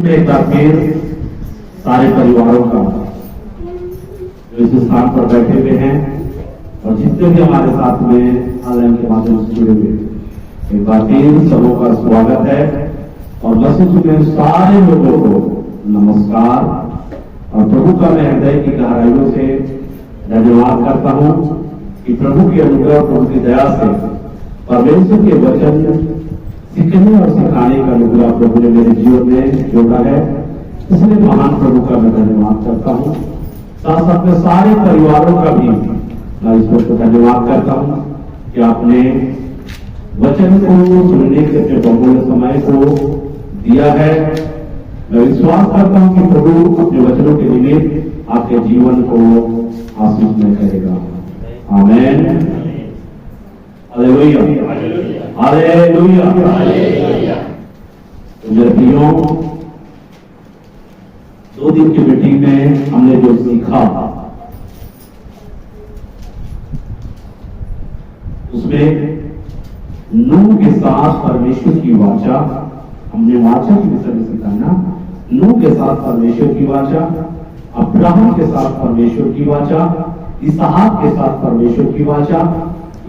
एक बार फिर सारे परिवारों का जो इस स्थान पर बैठे हुए हैं और जितने भी हमारे साथ में ऑनलाइन के माध्यम से जुड़े हुए, एक बार फिर सबों का स्वागत है। और मसीह में सारे लोगों को नमस्कार। और प्रभु का मैं हृदय की गहराइयों से धन्यवाद करता हूं कि प्रभु की अनुग्रह, प्रभु की दया से परमेश्वर के वचन सीखने और सिखाने का अनुग्रह प्रभु ने मेरे जीवन में जोड़ा है। इसलिए महान प्रभु का मैं धन्यवाद करता हूँ। साथ साथ में सारे परिवारों का भी मैं ईश्वर को धन्यवाद करता हूँ कि आपने वचन को सुनने के अपने बहुमूल्य समय को दिया है। मैं विश्वास करता हूँ कि प्रभु अपने वचनों के निमित्त आपके जीवन को आशीषमय करेगा। आमीन। Hallelujah, hallelujah. तो मेरे प्रियो, 2 दिन की मीटिंग में हमने जो सीखा उसमें नूह के साथ परमेश्वर की वाचा, हमने वाचा के विषय में सीखा ना। नूह के साथ परमेश्वर की वाचा, अब्राहम के साथ परमेश्वर की वाचा, इसहाक के साथ परमेश्वर की वाचा,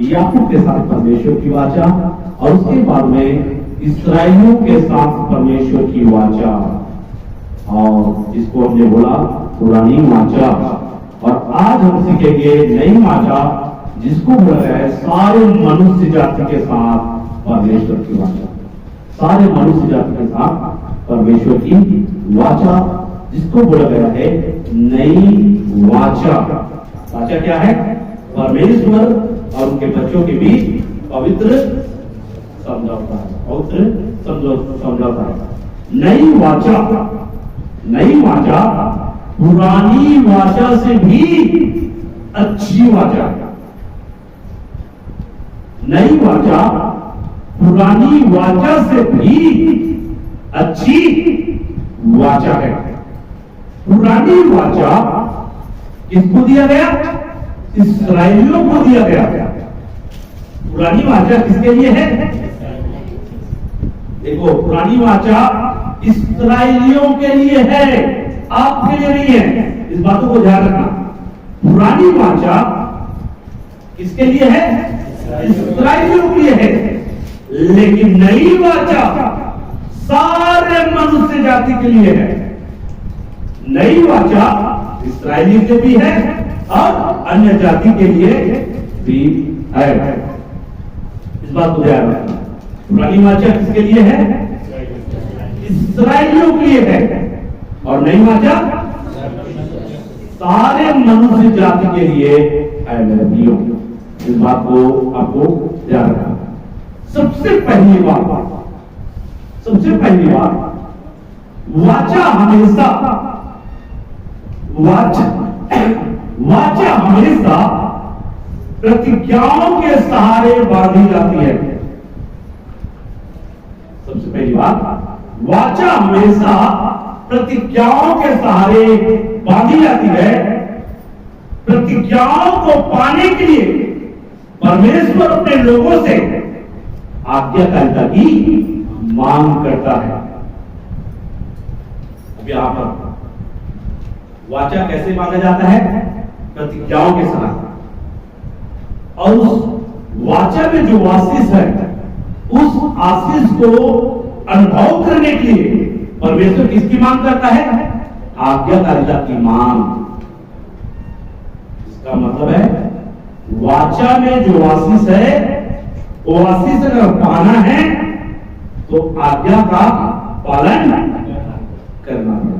याकूब के साथ परमेश्वर की वाचा, और उसके बाद में इस्राएलियों के साथ परमेश्वर की वाचा, और जिसको हमने बोला पुरानी वाचा। और आज हम सीखेंगे नई वाचा, जिसको बोला गया है सारे मनुष्य जाति के साथ परमेश्वर की वाचा। सारे मनुष्य जाति के साथ परमेश्वर की वाचा, जिसको बोला गया है नई वाचा। वाचा क्या है? परमेश्वर और उनके बच्चों के बीच पवित्र समझौता है। पवित्र समझौता है। नई वाचा, नई वाचा पुरानी वाचा से भी अच्छी वाचा है। नई वाचा पुरानी वाचा से भी अच्छी वाचा है। पुरानी वाचा किसको दिया गया? इस्राएलियों को दिया गया। पुरानी वाचा किसके लिए है? देखो, पुरानी वाचा इस्राएलियों के लिए है, आपके लिए नहीं है। इस बातों को ध्यान रखना। पुरानी वाचा किसके लिए है? इस्राएलियों के लिए है। लेकिन नई वाचा सारे मनुष्य जाति के लिए है। नई वाचा इस्राएली के भी है और अन्य जाति के लिए भी है। इस बात को ध्यान रखना। पुरानी वाचा किसके लिए है? इस्राएलियों के लिए है। और नई वाचा सारे मनुष्य जाति के लिए है। मेरे भाइयों, इस बात को आपको ध्यान रखना। सबसे पहली बात, वाचा हमेशा प्रतिज्ञाओं के सहारे बांधी जाती है। सबसे पहली बात, वाचा हमेशा प्रतिज्ञाओं के सहारे बांधी जाती है। प्रतिज्ञाओं को पाने के लिए परमेश्वर अपने लोगों से आज्ञाकारिता की मांग करता है। अब यहां पर वाचा कैसे मांगा जाता है? प्रतिज्ञाओं के सहारे। और उस वाचा में जो आशीष है, उस आशीष को अनुभव करने के लिए परमेश्वर किसकी मांग करता है? आज्ञाकारिता की मांग। इसका मतलब है वाचा में जो आशीष है, वो आशीष अगर पाना है तो आज्ञा का पालन करना है।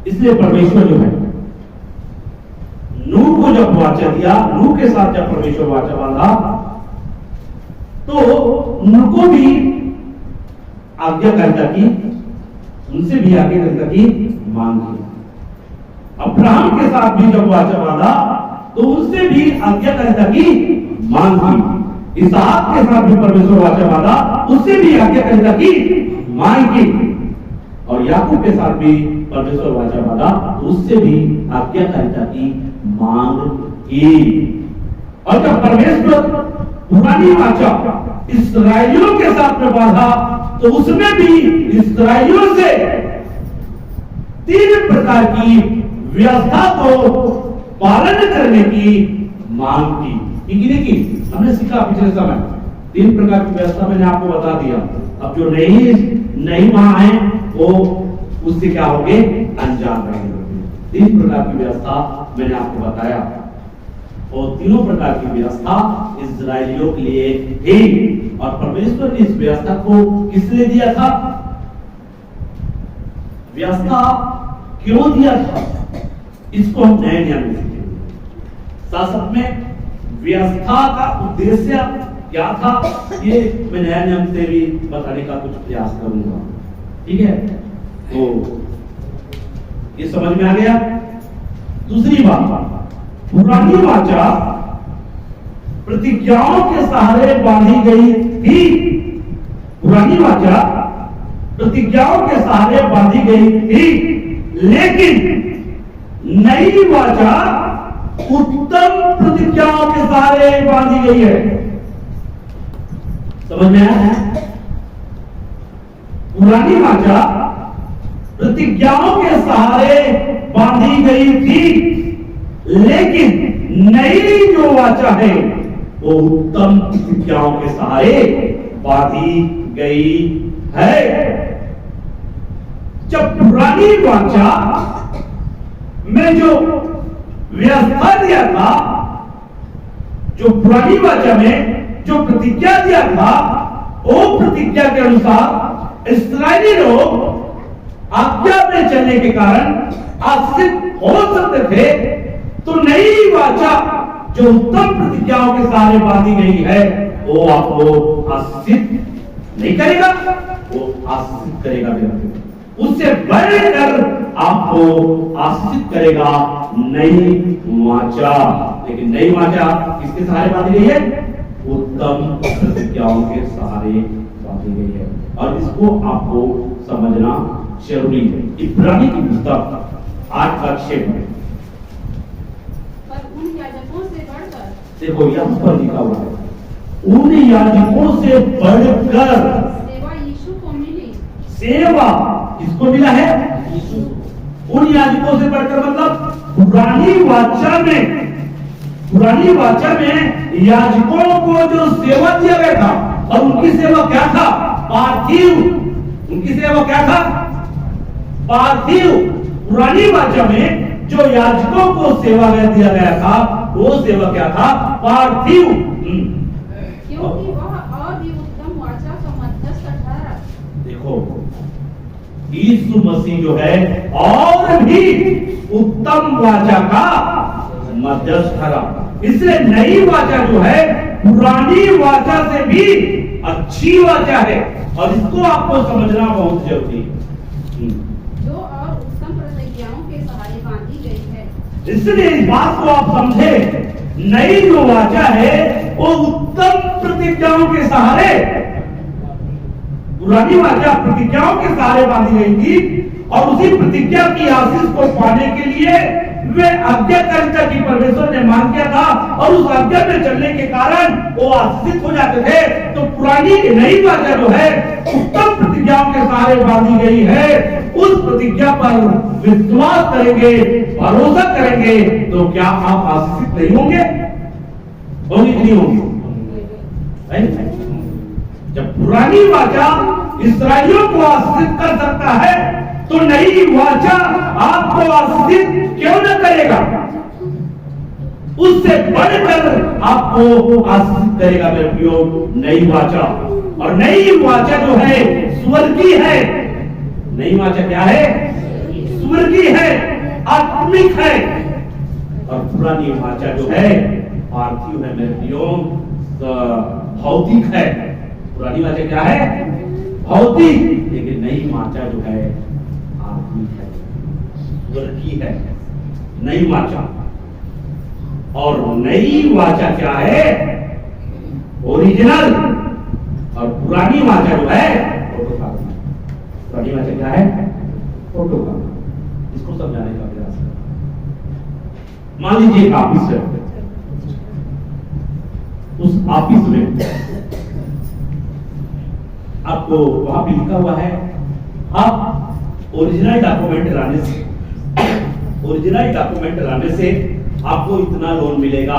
इसलिए परमेश्वर जो है, नूह को जब वाचा दिया, नूह के साथ जब परमेश्वर वाचा बांधा, तो उनको भी आज्ञाकारिता की, उनसे भी आज्ञाकारिता की मांग की। अब्राहम के साथ भी जब वाचा बांधा, तो उनसे भी आज्ञाकारिता की मांग की। इसहाक के साथ भी परमेश्वर वाचा बांधा, उससे भी आज्ञाकारिता की मांग की। और याकूब के साथ भी परमेश्वर वाचा बांधा, तो उससे भी आज्ञाकारिता की मांग की। और जब परमेश्वर पुरानी वाचा इस्राएलियों के साथ में बांधा, तो उसमें भी इस्राएलियों से 3 प्रकार की व्यवस्था को पालन करने की मांग की देखिए हमने सीखा पिछले समय 3 प्रकार की व्यवस्था मैंने आपको बता दिया। अब जो नहीं वहां है वो उससे क्या होंगे, अनजान रहेंगे। 3 प्रकार की व्यवस्था मैंने आपको बताया और तीनों प्रकार की व्यवस्था इस्राएलियों के लिए थी। और परमेश्वर ने इस व्यवस्था को किस लिए दिया था, व्यवस्था क्यों दिया था, इसको हम नए नियम में सीखेंगे। साथ में व्यवस्था का उद्देश्य क्या था, ये मैं नया नियम से भी बताने का कुछ प्रयास करूंगा। ठीक है, तो ये समझ में आ गया। दूसरी बात, पुरानी वाचा प्रतिज्ञाओं के सहारे बांधी गई थी। पुरानी वाचा प्रतिज्ञाओं के सहारे बांधी गई थी, लेकिन नई वाचा उत्तम प्रतिज्ञाओं के सहारे बांधी गई है। समझ में आया? पुरानी वाचा प्रतिज्ञाओं के सहारे बांधी गई थी, लेकिन नई जो वाचा है वो उत्तम प्रतिज्ञाओं के सहारे बांधी गई है। जब पुरानी वाचा में जो व्यवस्था दिया था, जो पुरानी वाचा में जो प्रतिज्ञा दिया था, वो प्रतिज्ञा के अनुसार इस्राएली लोग आज्ञा में चलने के कारण आश्रित हो सकते थे, तो नई वाचा जो उत्तम प्रतिज्ञाओं के सहारे बांधी गई है वो आपको आश्रित नहीं करेगा, वो आश्रित करेगा, उससे बढ़कर आपको आश्रित करेगा नई वाचा। लेकिन नई वाचा किसके सहारे बांधी गई है, उत्तम प्रतिज्ञाओं के सहारे बांधी गई है। और इसको आपको समझना जरूरी है। इब्रानी की पुस्तक 8:6 में देखो यहां पर लिखा हुआ है, उन याजकों से बढ़कर सेवा यीशु को मिली। सेवा किसको मिला है, यीशु। उन याजकों से बढ़कर मतलब पुरानी वाचा में याजकों को जो सेवा दिया गया था, और उनकी सेवा क्या था, पार्थिव। उनकी सेवा क्या था, पार्थिव। पुरानी वाचा में जो याजकों को सेवा दिया गया था, वो सेवा क्या था, पार्थिव। क्योंकि वह और भी उत्तम वाचा का मध्यस्थ ठहरा। देखो यीशु मसीह जो है और भी उत्तम वाचा का मध्यस्थ ठहरा। इसलिए नई वाचा जो है पुरानी वाचा से भी अच्छी वाचा है, और इसको आपको समझना बहुत जरूरी है। जो और उत्तम प्रतिज्ञाओं के सहारे बांधी गई है। इसलिए इस बात को आप समझे, नई जो वाचा है वो उत्तम प्रतिज्ञाओं के सहारे, पुरानी वाचा प्रतिज्ञाओं के सहारे बांधी गई थी, और उसी प्रतिज्ञा की आशीष को पाने के लिए वे आज्ञाकारिता की परमेश्वर ने मांग किया था, और उस आज्ञा में चलने के कारण वो आशीषित हो जाते थे। तो पुरानी नई वाचा जो है उत्तम प्रतिज्ञाओं के सहारे बांधी गई है, उस प्रतिज्ञा पर विश्वास करेंगे, भरोसा करेंगे, तो क्या आप आशीषित नहीं होंगे, होंगे कि नहीं होंगे? जब पुरानी वाचा इस्राएलियों को आशीषित कर सकता है, तो नई वाचा आपको आशीषित क्यों न करेगा, उससे बढ़कर आपको आशीषित करेगा मेरे प्रियो नई वाचा। और नई वाचा जो है स्वर्गीय है। नई वाचा क्या है, स्वर्गीय है, आत्मिक है। और पुरानी वाचा जो है पार्थिव है मेरे प्रियो, भौतिक है। पुरानी वाचा क्या है, भौतिक, लेकिन नई वाचा जो है आत्मिक है, स्वर्गीय है नई वाचा। और नई वाचा क्या है, ओरिजिनल, और पुरानी वाचा जो है फोटोकॉपी। पुरानी वाचा क्या है, फोटोकॉपी। इसको समझाने का प्रयास करें। मान लीजिए एक ऑफिस है, उस ऑफिस में आपको वहां पे लिखा हुआ है, आप ओरिजिनल डॉक्यूमेंट लाने से आपको इतना लोन मिलेगा,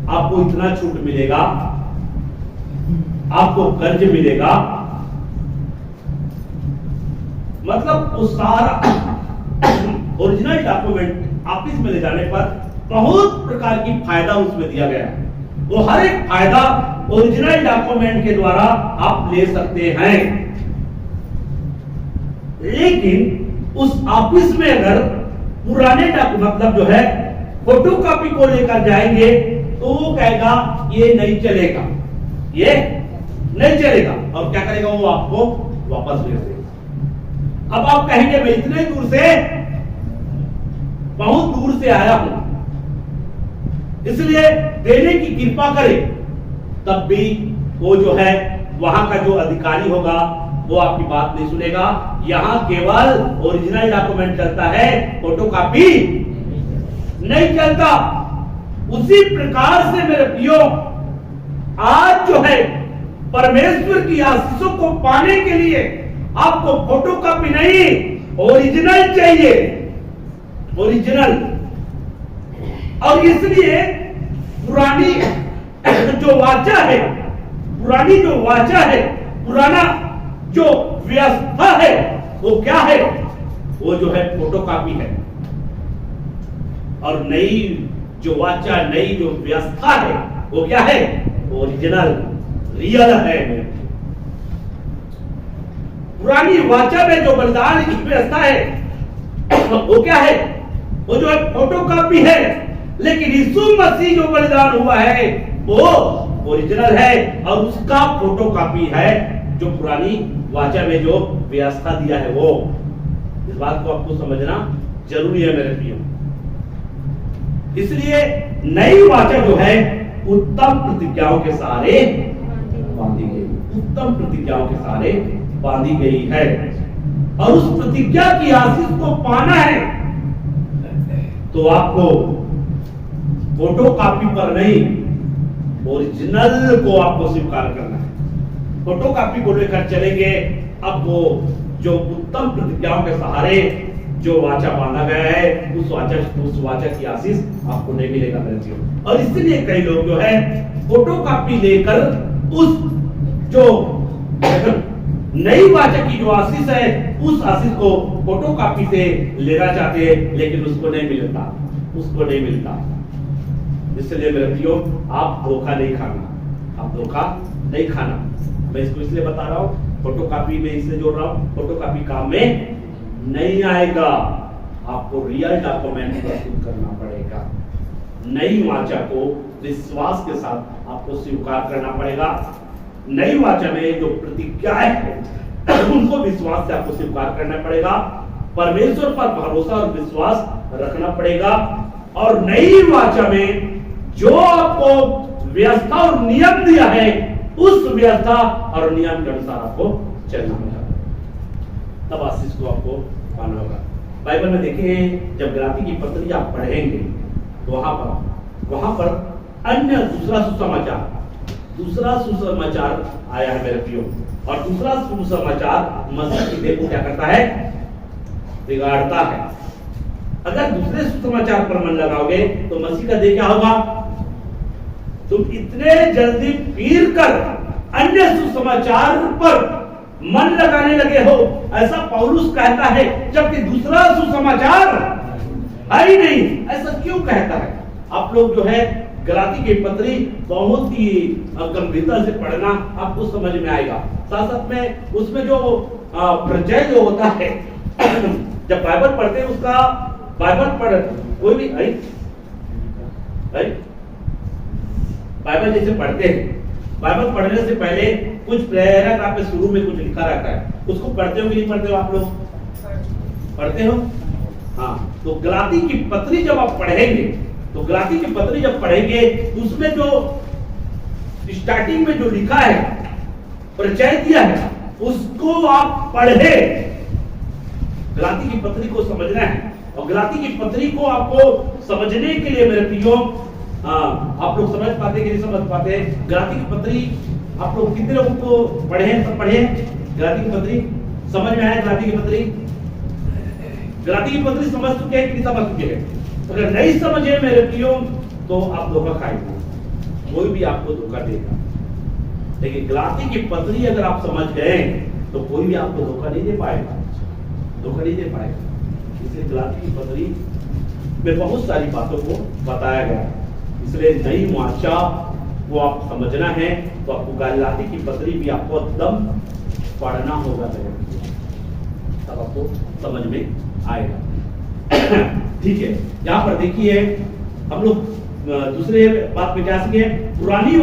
आपको इतना छूट मिलेगा, आपको कर्ज मिलेगा। मतलब वो सारा ओरिजिनल डॉक्यूमेंट ऑफिस में ले जाने पर बहुत प्रकार की फायदा उसमें दिया गया है। वो हर एक फायदा ओरिजिनल डॉक्यूमेंट के द्वारा आप ले सकते हैं। लेकिन उस ऑफिस में अगर पुराने मतलब जो है फोटोकॉपी को लेकर जाएंगे तो वो कहेगा ये नहीं चलेगा, ये नहीं चलेगा, और क्या करेगा वो आपको वापस ले देगा। अब आप कहेंगे मैं इतने दूर से, बहुत दूर से आया हूं, इसलिए देने की कृपा करे, तब भी वो जो है वहां का जो अधिकारी होगा वो आपकी बात नहीं सुनेगा। यहां केवल ओरिजिनल डॉक्यूमेंट चलता है, फोटोकॉपी नहीं चलता। उसी प्रकार से मेरे प्रियो, आज जो है परमेश्वर की आशीषों को पाने के लिए आपको फोटोकॉपी नहीं, ओरिजिनल चाहिए, ओरिजिनल। और इसलिए पुरानी जो वाचा है, पुरानी जो वाचा है, पुराना जो व्यवस्था है, वो क्या है? वो जो है फोटोकॉपी है। और नई जो वाचा, नई जो व्यवस्था है, वो क्या है? ओरिजिनल, रियल है। पुरानी वाचा में जो बलिदान की व्यवस्था है वो क्या है? वो जो है फोटोकॉपी है। लेकिन यीशु मसीह जो बलिदान हुआ है वो ओरिजिनल है और उसका फोटोकॉपी है जो पुरानी वाचा में जो व्यवस्था दिया है वो। इस बात को आपको समझना जरूरी है मेरे प्रियो। इसलिए नई वाचा जो है उत्तम प्रतिज्ञाओं के सहारे बांधी गई, उत्तम प्रतिज्ञाओं के सहारे बांधी गई है। और उस प्रतिज्ञा की आशीष को पाना है तो आपको फोटोकॉपी पर नहीं, ओरिजिनल को आपको स्वीकार करना है। फोटोकॉपी को लेकर चलेंगे, अब वो जो उत्तम प्रतिज्ञाओं के सहारे जो वाचा बांधा गया है, उस वाचा की आशीष आपको नहीं मिलेगा मेरे प्रियो। और इसलिए कई लोग जो है फोटोकॉपी लेकर उस जो नई वाचा की जो आशीष है, उस आशीष को फोटोकॉपी से लेना चाहते हैं, लेकिन उसको नहीं मिलता, उसको नहीं मिलता। इसलिए मेरे प्रियो, आप धोखा नहीं खाना, आप धोखा नहीं खाना। मैं इसको इसलिए बता रहा हूं, फोटोकॉपी में इससे जोड़ रहा हूं, फोटोकॉपी काम में नहीं आएगा। आपको रियल डॉक्यूमेंट प्रस्तुत करना पड़ेगा। नई वाचा को विश्वास के साथ आपको स्वीकार करना पड़ेगा। नई वाचा में जो प्रतिज्ञाएं हैं उनको विश्वास से आपको स्वीकार करना पड़ेगा। परमेश्वर पर भरोसा और विश्वास रखना पड़ेगा। और नई वाचा में जो आपको व्यवस्था और नियम दिया है, उस व्यवस्था और नियम के अनुसार आपको चलना होगा, तब आशीष को आपको पाना होगा। बाइबल में देखें, जब गलाती की पत्री आप पढ़ेंगे तो वहां पर अन्य दूसरा सुसमाचार आया है मेरे प्रियो। और दूसरा सुसमाचार मसीह की देह को क्या करता है? बिगाड़ता है। अगर दूसरे सुसमाचार पर मन लगाओगे तो मसीह का देह क्या होगा? तुम इतने जल्दी फिर कर अन्य सुसमाचार पर मन लगाने लगे हो, ऐसा पौलुस कहता है, जबकि दूसरा सुसमाचार है ही नहीं। ऐसा क्यों कहता है? आप लोग जो है गलाती की पत्री बहुत ही गंभीरता से पढ़ना, आपको समझ में आएगा। साथ साथ में उसमें जो परिचय जो होता है, जब बाइबल पढ़ते हैं, उसका बाइबल पढ़ कोई भी बाइबल जैसे पढ़ते हैं, बाइबल पढ़ने से पहले कुछ पैराग्राफ में शुरू में कुछ लिखा रहता है, उसको पढ़ते हो कि नहीं पढ़ते हो? आप लोग पढ़ते हो? हाँ। तो गलाती की पत्री जब आप पढ़ेंगे, तो गलाती की पत्री जब पढ़ेंगे, उसमें जो स्टार्टिंग में जो लिखा है, परिचय दिया है, उसको आप पढ़े। गलाती की पत्री को समझना है। और गलाती की पत्री को आपको समझने के लिए मेरे प्रियो, आप लोग समझ पाते कि नहीं समझ पाते? गलाती की पत्री आप लोग कितने लोगों को पढ़े हैं? सब पढ़े हैं गलाती की पत्री? समझ में आया गलाती की पत्री? गलाती की पत्री समझ चुके हैं कि नहीं समझ चुके हैं? अगर नहीं समझे मेरे प्रियो तो आप धोखा खाएंगे, कोई भी आपको धोखा देगा। लेकिन गलाती की पत्री अगर आप समझ गए तो कोई भी आपको धोखा नहीं दे पाएगा, धोखा नहीं दे पाएगा। इसलिए गलाती की पत्री में बहुत सारी बातों को बताया गया, इसलिए नई वाचा वो आप समझना है तो आपको गलाती की पत्री भी आपको एकदम पढ़ना होगा, तब आपको समझ में आएगा। ठीक है, यहाँ पर देखिए हम लोग दूसरे बात पे क्या सीखे? पुरानी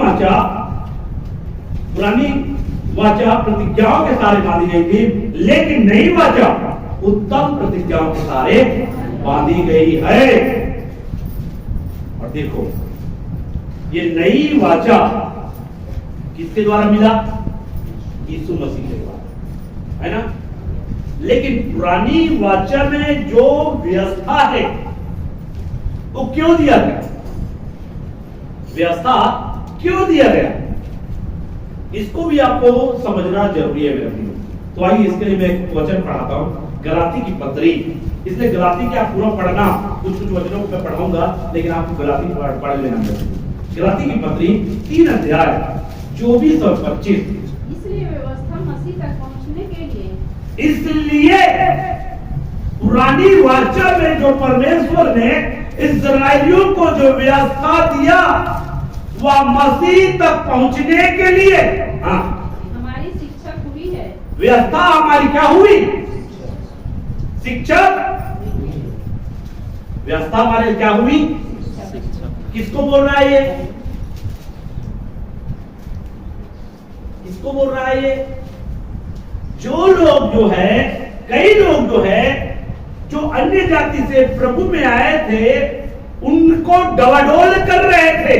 वाचा प्रतिज्ञाओं के सारे बांधी गई थी, लेकिन नई वाचा उत्तम प्रतिज्ञाओं के सारे बांधी गई है। और देखो ये नई वाचा किसके द्वारा मिला? यीशु मसीह के द्वारा, है ना? लेकिन पुरानी वाचा में जो व्यवस्था है वो क्यों दिया गया? व्यवस्था क्यों दिया गया? इसको भी आपको समझना जरूरी है मेरे भाइयों। तो आइए इसके लिए मैं एक वचन पढ़ाता हूं, गलाती की पत्री। इसलिए गलाती क्या पूरा पढ़ना, कुछ कुछ वचनों को मैं पढ़ाऊंगा, लेकिन आप गलाती पढ़ लेना। गलाती की पत्री 3 अध्याय 24 और 25। इसलिए व्यवस्था मसीह तक पहुंचने के लिए, इसलिए पुरानी वाचा में जो परमेश्वर ने इस्राएलियों को जो व्यवस्था दिया वह मसीह तक पहुंचने के लिए, हाँ, हमारी शिक्षा हुई है। व्यवस्था हमारी क्या हुई? शिक्षक। व्यवस्था हमारे क्या हुई? किसको बोल रहा है ये? किसको बोल रहा है ये? जो लोग जो है, कई लोग जो है जो अन्य जाति से प्रभु में आए थे उनको डवाडोल कर रहे थे।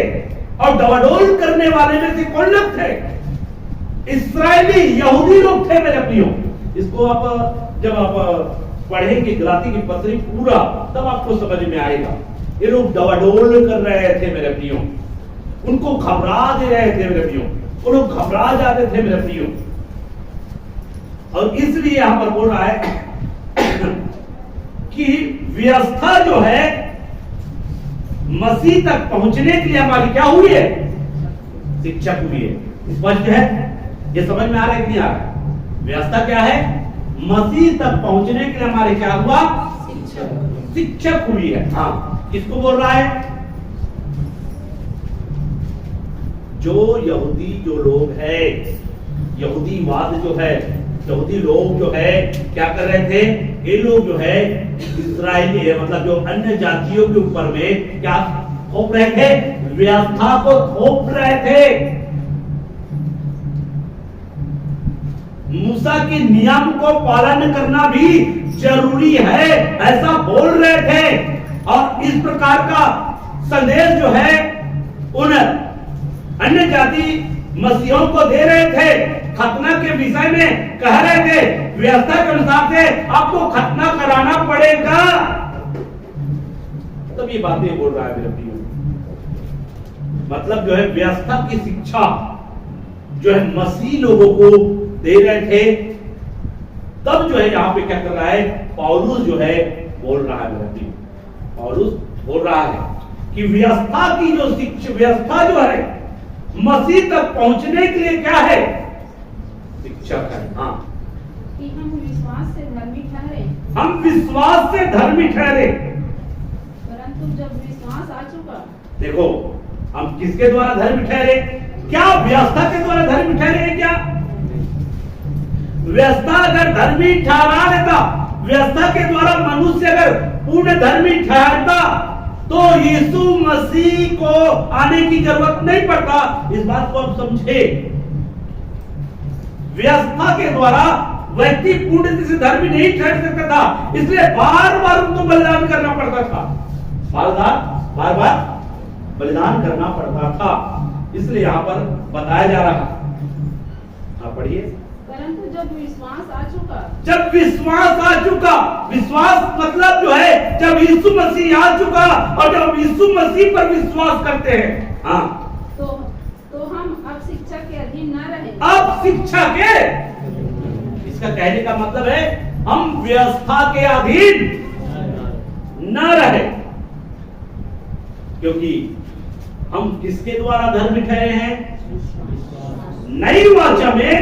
और डवाडोल करने वाले में से कौन लोग थे? इस्राएली यहूदी लोग थे मेरे प्रियो। इसको आप जब आप पढ़ेंगे गलाती की पत्री पूरा, तब आपको समझ में आएगा। ये लोग डवाडोल कर रहे थे मेरे प्रियो, उनको घबरा दे रहे थे मेरे प्रियो, वो लोग घबरा जाते थे मेरे प्रियो। और इसलिए यहां पर बोल रहा है कि व्यवस्था जो है मसीह तक पहुंचने के लिए हमारी क्या हुई है? शिक्षक हुई है। स्पष्ट है? ये समझ में आ रहा है कि नहीं आ रहा? व्यवस्था क्या है? मसीह तक पहुंचने के लिए हमारे क्या हुआ? शिक्षक हुई है। हाँ, किसको बोल रहा है? जो यहूदी जो लोग है, यहूदीवाद जो है, यहूदी लोग जो है क्या कर रहे थे? ये लोग जो है इस्राएली है, मतलब जो अन्य जातियों के ऊपर में क्या थोप रहे थे? व्यवस्था को थोप रहे थे। मूसा के नियम को पालन करना भी जरूरी है, ऐसा बोल रहे थे। और इस प्रकार का संदेश जो है उन अन्य जाति मसीहों को दे रहे थे। खतना के विषय में कह रहे थे व्यवस्था के अनुसार से आपको खतना कराना पड़ेगा। तब ये बातें बोल रहा है मेरे प्रियो। मतलब जो है व्यवस्था की शिक्षा जो है मसीह लोगों को दे रहे थे। तब जो है यहाँ पे क्या कर रहा है? पौलुस जो है बोल रहा है मेरे प्रियो, पौलुस बोल रहा है कि व्यवस्था की जो शिक्षा, व्यवस्था जो है मसीह तक पहुंचने के लिए क्या है? शिक्षक है। हाँ, कि हम विश्वास से धर्मी ठहरे। हम विश्वास से धर्मी ठहरे। परंतु जब विश्वास आ चुका, देखो हम किसके द्वारा धर्मी ठहरे? क्या व्यवस्था के द्वारा धर्मी ठहरे? क्या व्यवस्था अगर धर्मी ठहरा देता, व्यवस्था के द्वारा मनुष्य अगर पूर्ण धर्मी ठहरता तो यीशु मसीह को आने की जरूरत नहीं पड़ता। इस बात को आप समझे। व्यवस्था के द्वारा व्यक्ति पूर्ण से धर्मी नहीं ठहर सकता था, इसलिए बार बार उनको बलिदान करना पड़ता था। बार बार बलिदान करना पड़ता था। इसलिए यहाँ पर बताया जा रहा है। आप पढ़िए। परंतु जब विश्वास आ चुका, जब विश्वास आ चुका, विश्वास मतलब जो है जब यीशु मसीह आ चुका और जब यीशु मसीह पर विश्वास करते हैं, हाँ, तो हम अब शिक्षा के अधीन अधीन न रहे। अब शिक्षा के, इसका कहने का मतलब है हम व्यवस्था के अधीन न रहे, क्योंकि हम किसके द्वारा धर्मी ठहरे हैं? नई वाचा में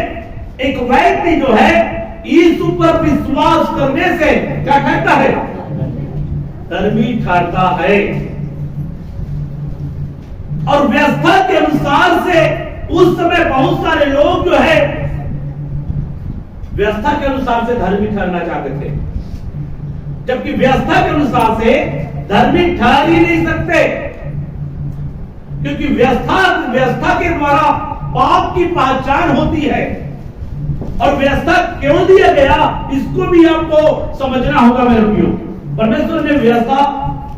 एक व्यक्ति जो है यीशु पर विश्वास करने से क्या कहता है? धर्मी ठहरता है। और व्यवस्था के अनुसार से उस समय बहुत सारे लोग जो है व्यवस्था के अनुसार से धर्मी ठहरना चाहते थे, जबकि व्यवस्था के अनुसार से धर्मी ठहर ही नहीं सकते, क्योंकि व्यवस्था के द्वारा पाप की पहचान होती है। और व्यवस्था क्यों दिया गया, इसको भी आपको समझना होगा मेरे भाइयों। परमेश्वर ने व्यवस्था,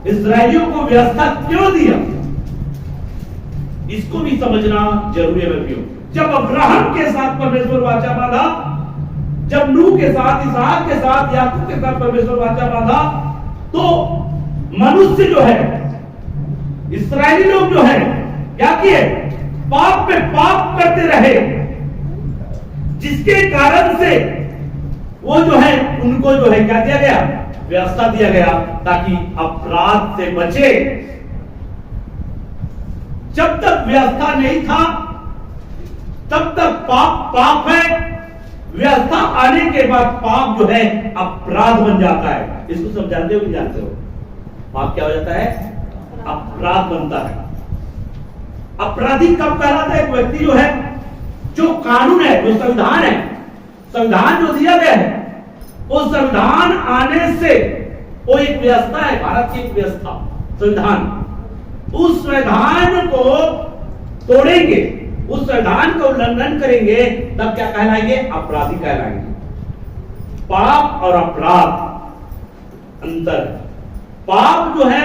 इस्राएलियों को व्यवस्था क्यों दिया, इसको भी समझना जरूरी है मेरे भाइयों। जब अब्राहम के साथ परमेश्वर वाचा बांधा, जब नूह के साथ, इसहाक के साथ, याकूब के साथ परमेश्वर वाचा बांधा, तो मनुष्य जो है, इस्राएली लोग जो है क्या किए? पाप पे पाप करते रहे, जिसके कारण से वो जो है उनको जो है क्या दिया गया? व्यवस्था दिया गया, ताकि अपराध से बचे। जब तक व्यवस्था नहीं था तब तक पाप पाप है, व्यवस्था आने के बाद पाप जो है अपराध बन जाता है। इसको सब जानते हो कि जानते हो? पाप क्या हो जाता है? अपराध बनता है। अपराधी कब कहलाता है? एक व्यक्ति जो है, जो कानून है, जो संविधान है, संविधान जो दिया गया है, वो संविधान आने से, वो एक व्यवस्था है, भारत की एक व्यवस्था, संविधान, उस संविधान को तोड़ेंगे, उस संविधान का उल्लंघन करेंगे, तब क्या कहलाएंगे? अपराधी कहलाएंगे। पाप और अपराध अंतर। पाप जो है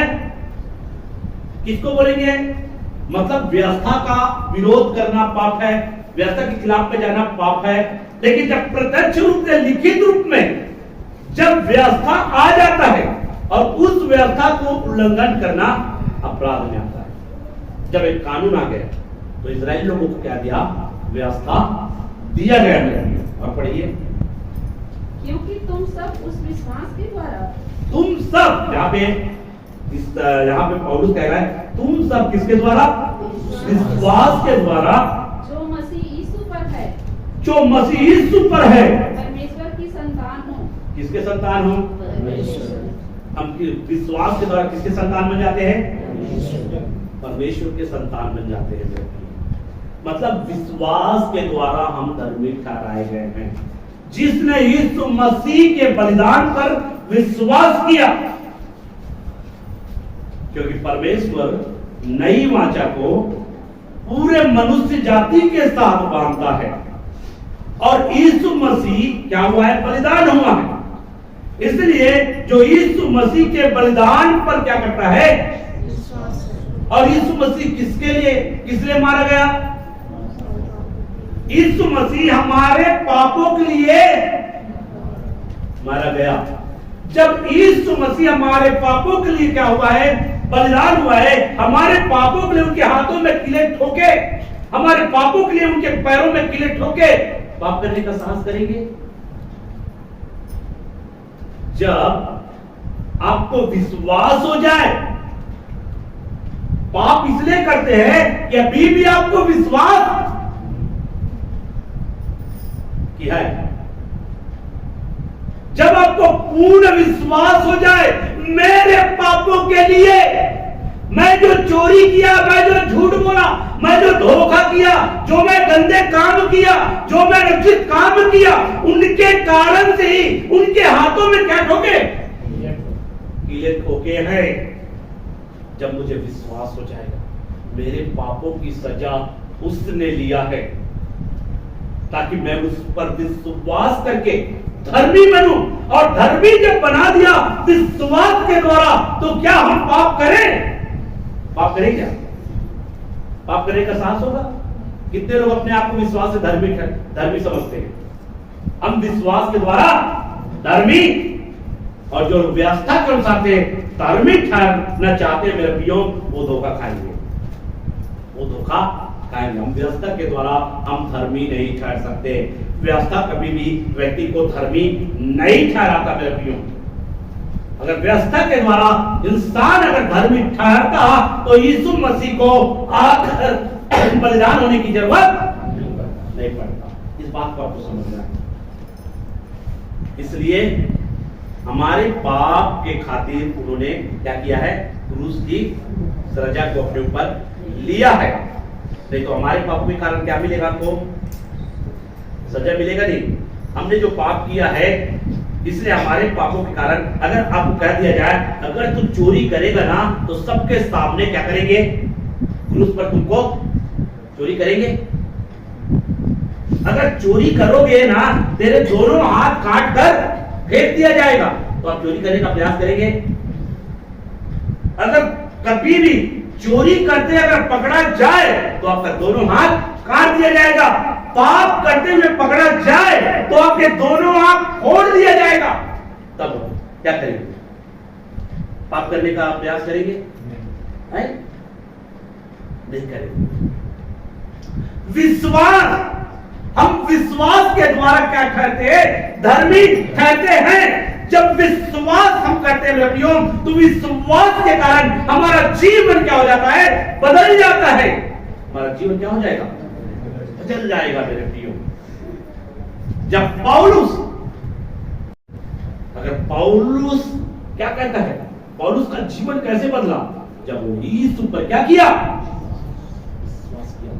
किसको बोलेंगे? मतलब व्यवस्था का विरोध करना पाप है, व्यवस्था के खिलाफ में जाना पाप है। लेकिन जब प्रत्यक्ष रूप से, लिखित रूप में जब व्यवस्था आ जाता है और उस व्यवस्था को उल्लंघन करना अपराध में आता है। जब एक कानून आ गया तो इजराइली लोगों को क्या दिया? व्यवस्था दिया गया। और पढ़िए, क्योंकि तुम सब उस विश्वास के द्वारा, तुम सब, यहाँ पे पौलुस कह रहा है, तुम सब किसके द्वारा? विश्वास के द्वारा, जो मसीह यीशु पर है, जो मसीह यीशु पर है, परमेश्वर की संतान हो। किसके संतान हो? हम विश्वास के द्वारा किसके संतान बन जाते हैं? परमेश्वर के संतान बन जाते हैं। मतलब विश्वास के द्वारा हम धर्मी ठहराए गए हैं। जिसने यीशु मसीह के बलिदान पर विश्वास किया, क्योंकि परमेश्वर नई वाचा को पूरे मनुष्य जाति के साथ बांधता है, और यीशु मसीह क्या हुआ है? बलिदान हुआ है। इसलिए जो यीशु मसीह के बलिदान पर क्या करता है? और यीशु मसीह किसके लिए, किस लिए मारा गया? यीशु मसीह हमारे पापों के लिए मारा गया। जब यीशु मसीह हमारे पापों के लिए क्या हुआ है? बलिदान हुआ है। हमारे पापों के लिए उनके हाथों में किले ठोके, हमारे पापों के लिए उनके पैरों में किले ठोके, पाप करने का साहस करेंगे? जब आपको विश्वास हो जाए, पाप इसलिए करते हैं कि अभी भी आपको विश्वास कि है। जब आपको पूर्ण विश्वास हो जाए, मेरे पापों के लिए, मैं जो चोरी किया, मैं जो झूठ बोला, मैं जो धोखा किया, जो मैं गंदे काम किया, जो मैं अनुचित काम किया, उनके कारण से ही उनके हाथों में क्या ठोके? कीले ठोके हैं। जब मुझे विश्वास हो जाएगा मेरे पापों की सजा उसने लिया है, ताकि मैं उस पर विश्वास करके धर्मी बनूं, और धर्मी जब बना दिया विश्वास के द्वारा, तो क्या हम पाप करें? पाप करें क्या? पाप करने का साहस होगा? कितने लोग अपने आप को विश्वास से धर्मी समझते हैं? हम विश्वास के द्वारा धर्मी, और जो व्यवस्था के अनुसार से धर्मी ठहरना चाहते हैं मेरे प्रियो, वो धोखा खाएंगे, वो धोखा खाएंगे। हम व्यवस्था के द्वारा हम धर्मी नहीं ठहर सकते। व्यवस्था कभी भी व्यक्ति को धर्मी नहीं ठहराता मेरे प्रियो। अगर व्यवस्था के द्वारा इंसान अगर धर्मी ठहरता तो यीशु मसीह को आकर बलिदान होने की जरूरत नहीं पड़ता। इस बात को आपको समझना है। इसलिए हमारे पाप के खातिर उन्होंने क्या किया है, क्रूस की सजा को अपने ऊपर लिया है। नहीं तो हमारे पाप के कारण क्या मिलेगा, आपको सजा मिलेगा नहीं। हमने जो पाप किया है इसलिए हमारे पापों के कारण अगर आपको कह दिया जाए अगर तू चोरी करेगा ना तो सबके सामने क्या करेंगे, क्रूस पर तुमको चोरी करेंगे। अगर चोरी करोगे ना तेरे दोनों हाथ काट कर फेंक दिया जाएगा तो आप चोरी करने का प्रयास करेंगे। अगर कभी भी चोरी करते अगर पकड़ा जाए तो आपका दोनों हाथ काट दिया जाएगा। पाप करते हुए पकड़ा जाए तो आपके दोनों हाथ फोड़ दिया जाएगा। तब क्या करेंगे, पाप करने का प्रयास करेंगे? नहीं करेंगे। विश्वास, हम विश्वास के द्वारा क्या ठहरते हैं, धर्मी ठहरते हैं। जब विश्वास हम करते हैं प्रियो तो विश्वास के कारण हमारा जीवन क्या हो जाता है, बदल जाता है। हमारा जीवन क्या हो जाएगा, बदल जाएगा मेरे प्रियो। जब पौलुस, अगर पौलुस क्या कहता है, पौलुस का जीवन कैसे बदला, जब वो यीशु पर क्या किया, विश्वास किया।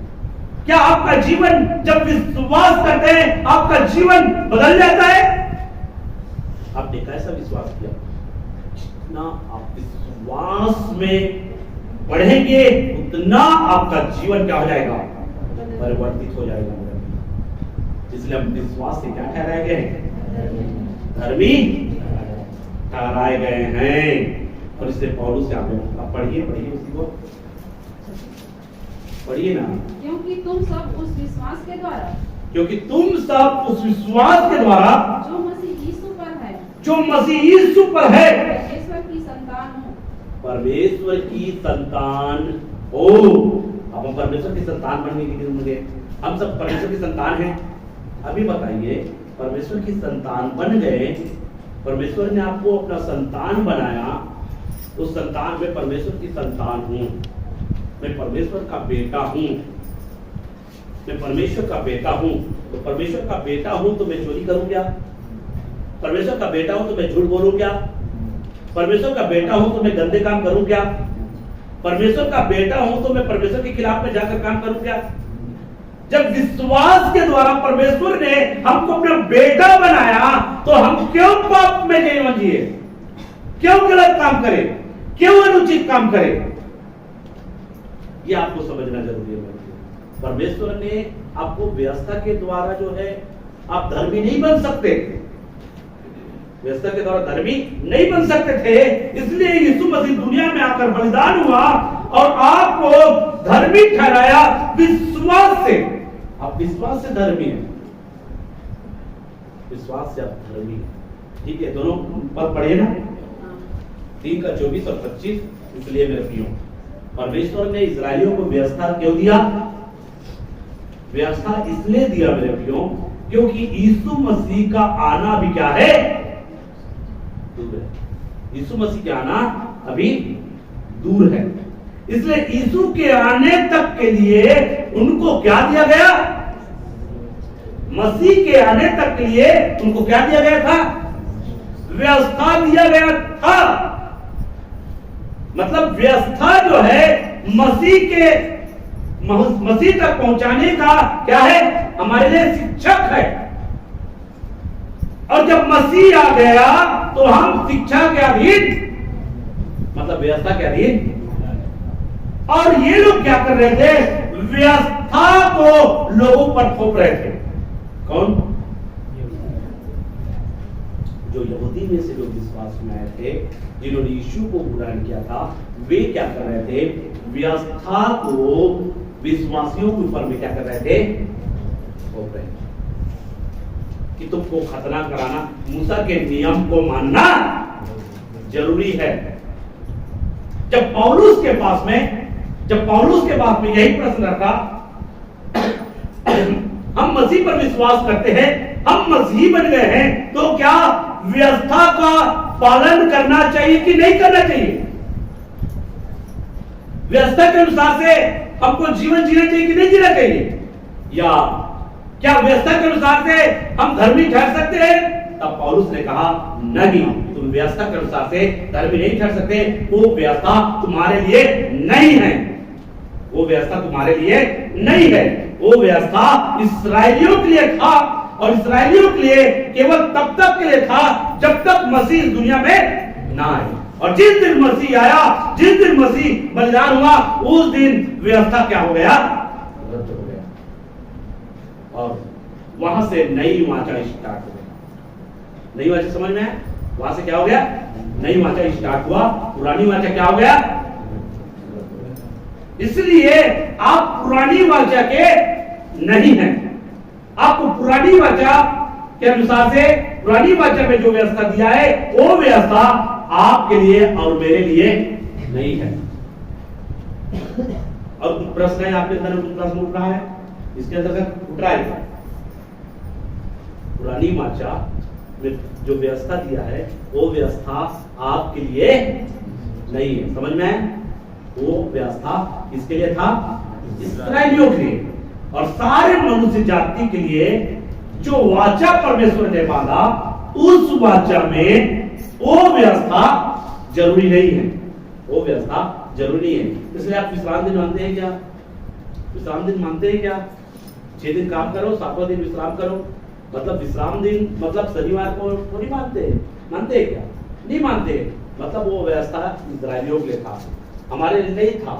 क्या आपका जीवन जब विश्वास करते हैं आपका जीवन बदल जाता है? आपने कैसा विश्वास किया, जितना आप विश्वास में बढ़ेंगे उतना आपका जीवन क्या हो जाएगा, परिवर्तित हो जाएगा। इसलिए हम विश्वास से क्या ठहराए गए हैं, धर्मी ठहराए गए हैं। और इसलिए पौलुस से आप पढ़िए उसी को पढ़िए ना। क्योंकि तुम सब उस विश्वास के द्वारा, क्योंकि तुम सब उस विश्वास के द्वारा जो मसीह यीशु पर है, जो मसीह यीशु पर है, परमेश्वर की संतान हो। परमेश्वर की संतान हो। अब हम परमेश्वर की संतान बनने के लिए मुझे, हम सब परमेश्वर की संतान हैं। अभी बताइए, परमेश्वर की संतान बन गए, परमेश्वर ने आपको अपना संतान बनाया, उस संतान में परमेश्वर की संतान हूं, मैं परमेश्वर का बेटा हूं, मैं परमेश्वर का बेटा हूं। तो परमेश्वर का बेटा हूं तो मैं चोरी करूं क्या, परमेश्वर का बेटा हूं तो मैं झूठ बोलूं क्या, परमेश्वर का बेटा हूं तो मैं गंदे काम करूं क्या, परमेश्वर का बेटा हूं तो मैं परमेश्वर के खिलाफ में जाकर काम करूं क्या। जब विश्वास के द्वारा परमेश्वर ने हमको अपना बेटा बनाया तो हम क्यों पाप में जीवन जिए, क्यों गलत काम करें, क्यों अनुचित काम करें, ये आपको समझना जरूरी है। परमेश्वर ने आपको व्यवस्था के द्वारा जो है, आप धर्मी नहीं बन सकते, व्यवस्था के द्वारा धर्मी नहीं बन सकते थे। इसलिए यीशु मसीह दुनिया में आकर बलिदान हुआ और आपको धर्मी ठहराया विश्वास से। आप विश्वास से धर्मी हैं, विश्वास से आप धर्मी हैं। ठीक है, दोनों पद पढ़िए ना, 3 का 24 और 25। इसलिए मेरे प्रियो, परमेश्वर ने इस्राएलियों को व्यवस्था क्यों दिया, व्यवस्था इसलिए दिया मेरे प्रियो क्योंकि यीशु मसीह का आना भी क्या है, दूर है। यीशु मसीह का आना अभी दूर है। इसलिए यीशु के आने तक के लिए उनको क्या दिया गया, मसीह के आने तक के लिए उनको क्या दिया गया था, व्यवस्था दिया गया था। मतलब व्यवस्था जो है मसीह तक पहुंचाने का क्या है, हमारे लिए शिक्षक है। और जब मसीह आ गया तो हम शिक्षा के अधीन, मतलब व्यवस्था के अधीन। और ये लोग क्या कर रहे थे, व्यवस्था को लोगों पर थोप रहे थे। कौन, जो यहूदी में से लोग विश्वास में आए थे, जिन्होंने यीशु को ग्रहण किया था, वे क्या कर रहे थे, व्यवस्था को विश्वासियों के ऊपर में क्या कर रहे थे, थोप रहे थे कि तुमको खतना कराना, मूसा के नियम को मानना जरूरी है। जब पौलुस के पास में यही प्रश्न रखा मसीह पर विश्वास करते हैं, हम मसीही बन गए हैं, तो क्या व्यवस्था का पालन करना चाहिए कि नहीं करना चाहिए? व्यवस्था के अनुसार से हमको जीवन जीना चाहिए कि नहीं जीना चाहिए? या क्या व्यवस्था के अनुसार से हम धर्मी ठहर सकते हैं? तब पौलुस ने कहा नहीं, तुम व्यवस्था के अनुसार से धर्मी नहीं ठहर सकते। वो व्यवस्था तुम्हारे लिए नहीं है, वो व्यवस्था तुम्हारे लिए नहीं है। वो व्यवस्था इस्राएलियों के लिए था, और इस्राएलियों के लिए केवल तब तक के लिए था जब तक मसीह इस दुनिया में ना आए। और जिस दिन मसीह आया, जिस दिन मसीह बलिदान हुआ, उस दिन व्यवस्था क्या हो गया? रद्द हो गया। और वहां से नई वाचा स्टार्ट हो गया। नई वाचा समझ में है? वहां से क्या हो गया? नई वाचा स्टार्ट हुआ, पुरानी वाचा क्या हो गया? इसलिए आप पुरानी वाचा के नहीं हैं। आपको पुरानी वाचा के अनुसार से, पुरानी वाचा में जो व्यवस्था दिया है, वो व्यवस्था आपके लिए और मेरे लिए नहीं है। और प्रश्न है आपके अंदर, प्रश्न उठ रहा है, इसके अंतर्गत उठ रहा है, पुरानी वाचा में जो व्यवस्था दिया है, वो व्यवस्था आपके लिए नहीं है। समझ में है? वो व्यवस्था किसके लिए था? इस्राएलियों के लिए। और सारे मनुष्य जाति के लिए जो वाचा परमेश्वर ने मांगा, उस वाचा में वो व्यवस्था जरूरी नहीं है। वो व्यवस्था जरूरी है। इसलिए आप विश्राम दिन मानते हैं क्या? विश्राम दिन मानते हैं क्या? 6 दिन काम करो, 7वां दिन विश्राम करो। मतलब विश्राम दिन मतलब शनिवार को थोड़ी मानते हैं? मानते हैं क्या? नहीं मानते। मतलब वो व्यवस्था इस्राएलियों के लिए था, हमारे लिए नहीं था।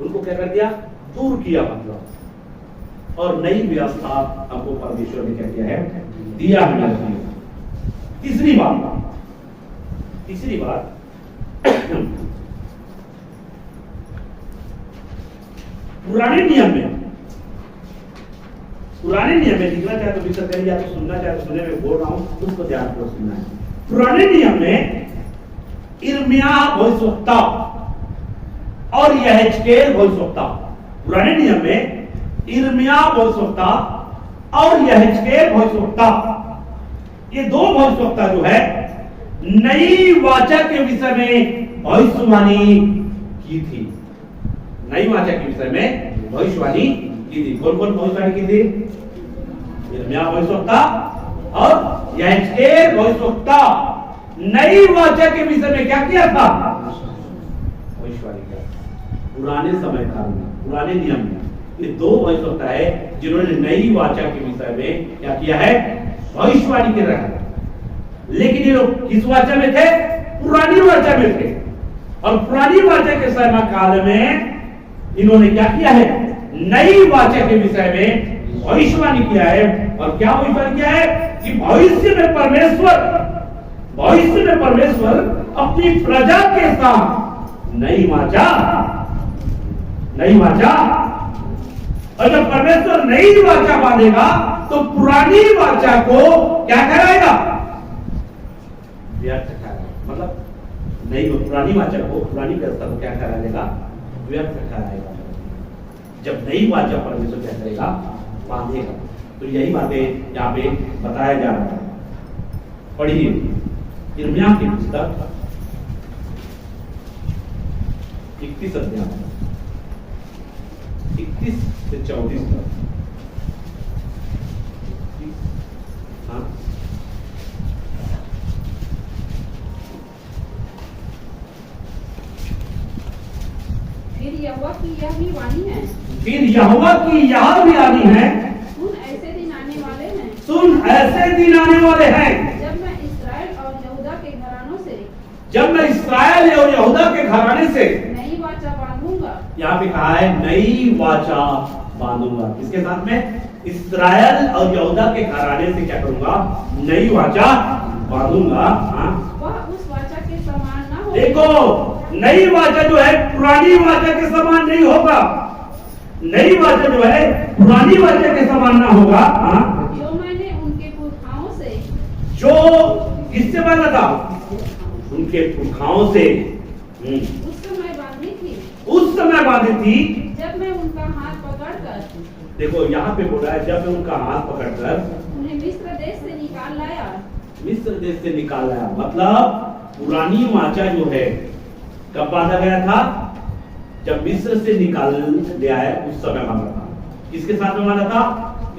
उनको क्या कर दिया? दूर किया मतलब। और नई व्यवस्था हमको परमेश्वर ने क्या किया है? दिया है। तीसरी बात पुराने नियम में लिखना चाहे तो विचार करिए, या तो सुनना चाहे तो सुने, में बोल रहा हूं, उसको ध्यान पूर्वक सुनना है। पुराने नियम में यिर्मयाह भविष्यवक्ता और यहेजकेल भविष्यवक्ता, पुराने नियम में यिर्मयाह भविष्यवक्ता और यहेजकेल भविष्यवक्ता, ये दो भविष्यवक्ता जो है नई वाचा के विषय में भविष्यवाणी की थी। नई वाचा के विषय में भविष्यवाणी की थी। कौन कौन भविष्यवाणी की थी? यिर्मयाह भविष्यवक्ता और यहेजकेल भविष्यवक्ता। नई वाचा के विषय में क्या किया था? भविष्यवाणी किया। पुराने समय काल में, पुराने नियम में ये दो भविष्यवक्ता है जिन्होंने नई वाचा के विषय में क्या किया है? भविष्यवाणी कर रहा है। लेकिन ये लोग किस वाचा में थे? पुरानी वाचा में थे। और पुरानी वाचा के समय काल में इन्होंने क्या किया है? नई वाचा के विषय में भविष्यवाणी किया है। और क्या भविष्यवाणी किया है? कि भविष्य में परमेश्वर अपनी प्रजा के साथ नई वाचा, और जब परमेश्वर नई वाचा बांधेगा तो पुरानी वाचा को क्या कराएगा? व्यर्थ कराएगा। मतलब नई पुरानी वाचा को, पुरानी व्यवस्था को क्या करा देगा? व्यर्थ कराएगा। जब नई वाचा परमेश्वर क्या करेगा? बांधेगा। तो यही बातें यहाँ पे बताया जा रहा है। पढ़िए यिर्मयाह की पुस्तक 31 अध्याय 31 से 34 तक। हाँ, फिर यहोवा की यह भी वाणी है, फिर यहोवा की यह भी वाणी है, सुन ऐसे दिन आने वाले हैं, सुन ऐसे दिन आने वाले हैं, जब मैं इस्राएल और यहूदा के घरानों से नई वाचा बांधूंगा। यहाँ पे कहा है नई वाचा बांधूंगा। किसके साथ में? इस्राएल और यहूदा के घराने से क्या करूंगा? नई वाचा बांधूंगा। वह उस वाचा के समान न होगा। देखो, नई वाचा जो है पुरानी वाचा के समान नहीं होगा। नई वाचा जो है पुरानी वाचा के समान ना होगा। जो मैंने उनके पुरखाओं से, जो किससे बांधा था? उनके पुरखाओं से उस समय बांधी थी, जब मैं उनका हाथ पकड़कर देखो यहाँ पे बोला है, जब उनका हाथ पकड़कर उन्हें मिस्र देश से निकाल लाया। मिस्र देश से निकाल लाया, मतलब पुरानी वाचा जो है कब बांधा गया था? जब मिस्र से निकाल लिया है उस समय बांधा था। किसके साथ में बांधा था?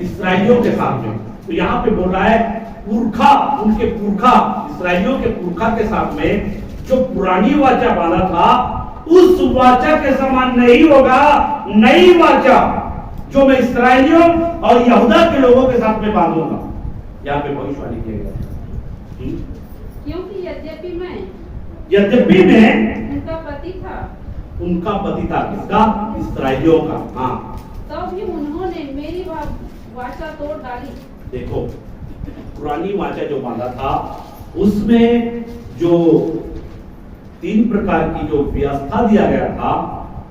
इस्राएलियों के साथ में। तो यहाँ पे बोल रहा है पुरखा, उनके पुरखा, इस्राएलियों के पुरखा के साथ में जो पुरानी वाचा बांधा था उस वाचा के समान नहीं होगा नई वाचा जो मैं इस्राएलियों और यहूदा के लोगों के साथ में बांधूंगा। यहाँ पे भविष्यवाणी किया गया। क्योंकि यद्यपि मैं उनका पति था, उनका पति था, किसका? इस्राएलियों का। हाँ, तब भी उन्होंने मेरी वाचा तोड़ डाली। देखो पुरानी वाचा जो बांधा था उसमें जो 3 प्रकार की जो व्यवस्था दिया गया था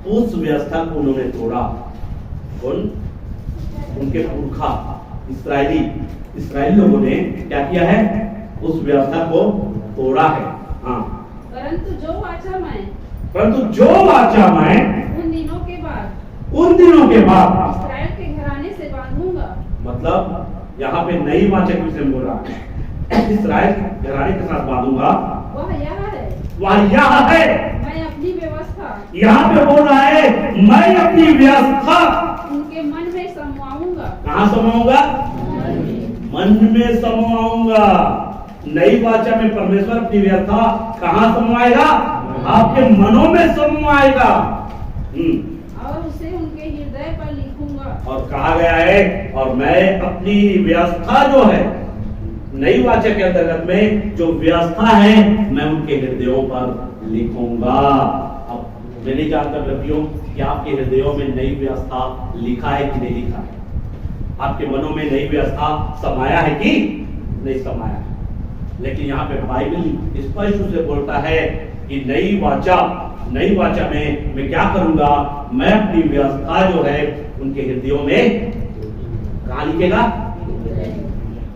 उस व्यवस्था को उन्होंने तोड़ा। कौन? उनके पुरखा इस्राएली लोगों ने क्या किया है? उस व्यवस्था को तोड़ा है। हाँ, परंतु जो वाचा मैं उन दिनों के बाद इस्राएल के घराने से बांधूंगा। मतलब यहाँ पे नई वाचा किससे बोल रहा है? इस्राएल घराने के साथ बांधूंगा। वह यह है मैं अपनी व्यवस्था यहाँ पे बोल रहा है, मैं अपनी व्यवस्था उनके मन में समाऊंगा। कहाँ समाऊंगा? मन में समाऊंगा। नई वाचा में परमेश्वर अपनी व्यवस्था कहाँ समाएगा? आपके मनों में समाएगा। और उसे उनके हृदय पर लिखूंगा। और कहा गया है, और मैं अपनी व्यवस्था जो है नई वाचा के अंतर्गत में जो व्यवस्था है मैं उनके हृदयों पर लिखूंगा। अब मैं नहीं जानता व्यक्तियों कि आपके हृदयों में नई व्यवस्था लिखा है कि नहीं लिखा है, आपके मनों में नई व्यवस्था समाया है कि नहीं समाया है। लेकिन यहाँ पे बाइबल स्पष्ट रूप से बोलता है कि नई वाचा में मैं क्या करूंगा? मैं अपनी व्यवस्था जो है उनके हृदयों में कहाँ लिखेगा?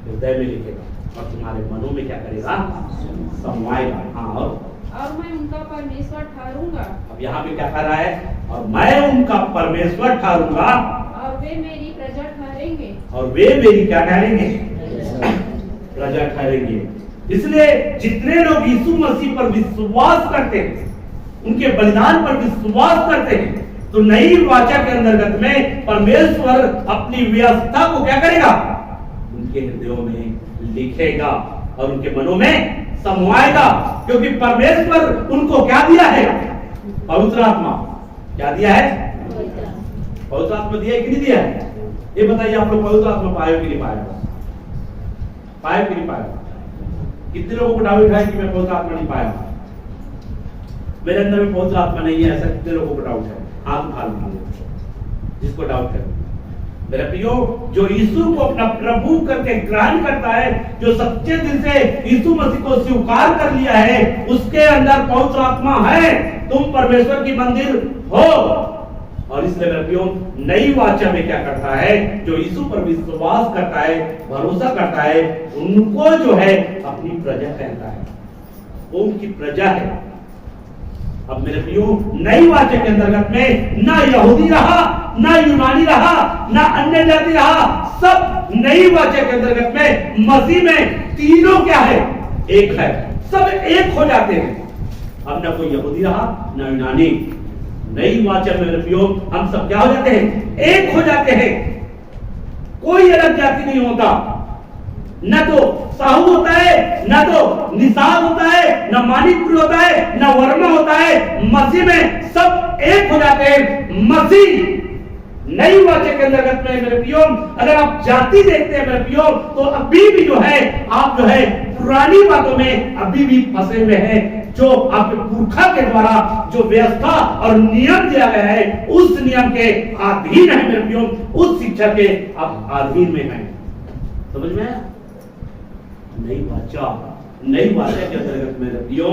हृदय में लिखेगा। और तुम्हारे मनों में क्या करेगा? समाएगा। हाँ, और मैं उनका परमेश्वर ठहरूंगा। अब यहाँ पे क्या कर रहा है? और मैं उनका परमेश्वर ठहरूंगा और वे मेरी प्रजा ठहरेंगे। और वे मेरी क्या ठहरेंगे? प्रजा ठहरेंगे। इसलिए जितने लोग यीशु मसीह पर विश्वास करते हैं, उनके बलिदान पर विश्वास करते हैं, तो नई वाचा के अंतर्गत में परमेश्वर अपनी व्यवस्था को क्या करेगा? उनके हृदयों में लिखेगा और उनके मनों में समाएगा। क्योंकि परमेश्वर उनको क्या दिया है? पवित्र आत्मा। क्या दिया है? पवित्र आत्मा दिया है कि नहीं दिया है? ये बताइए, आप लोग पवित्र आत्मा पाए कि नहीं पाए? पाए कि नहीं पाए? कितने लोगों को डाउट है कि मैं पवित्र आत्मा नहीं पाया, मेरे अंदर में पवित्र आत्मा नहीं है? ऐसा कितने लोगों को डाउट है? हाथ उठा लीजिए जिसको डाउट है। मेरे प्रियो, जो यीशु को अपना प्रभु करके ग्रहण करता है, जो सच्चे दिल से यीशु मसीह को स्वीकार कर लिया है, उसके अंदर पवित्र आत्मा है। तुम परमेश्वर की मंदिर हो। और इसलिए मेरे प्रियो, नई वाचा में क्या करता है? जो यीशु पर विश्वास करता है, भरोसा करता है, उनको जो है अपनी प्रजा कहता है, वो उनकी प्रजा है। अब मेरे प्रियो, नई वाचा के अंतर्गत में ना यहूदी रहा, ना यूनानी रहा, ना अन्य जाति रहा, सब नई वाचा के अंतर्गत में मसीह में तीनों क्या है? एक है। सब एक हो जाते हैं। अब ना कोई यहूदी रहा, ना यूनानी। नई वाचा में मेरे प्रियो, हम सब क्या हो जाते हैं? एक हो जाते हैं। कोई अलग जाति नहीं होता। न तो साहू होता है, न तो निषाद होता है, न मानिकपुर होता है, न वर्मा होता है। मसीह में सब एक हो जाते हैं। मसीह नई वाचा के अंतर्गत में मेरे प्रियो, अगर आप जाति देखते हैं मेरे प्रियो, तो अभी भी जो है आप जो है पुरानी बातों में अभी भी फंसे हुए हैं। जो आपके पुरखा के द्वारा जो व्यवस्था और नियम दिया गया है, उस नियम के अधीन है मेरे प्रियो, उस शिक्षा के आप अधीन में हैं। समझ में आया? नई वाचा के अंतर्गत में रखियो,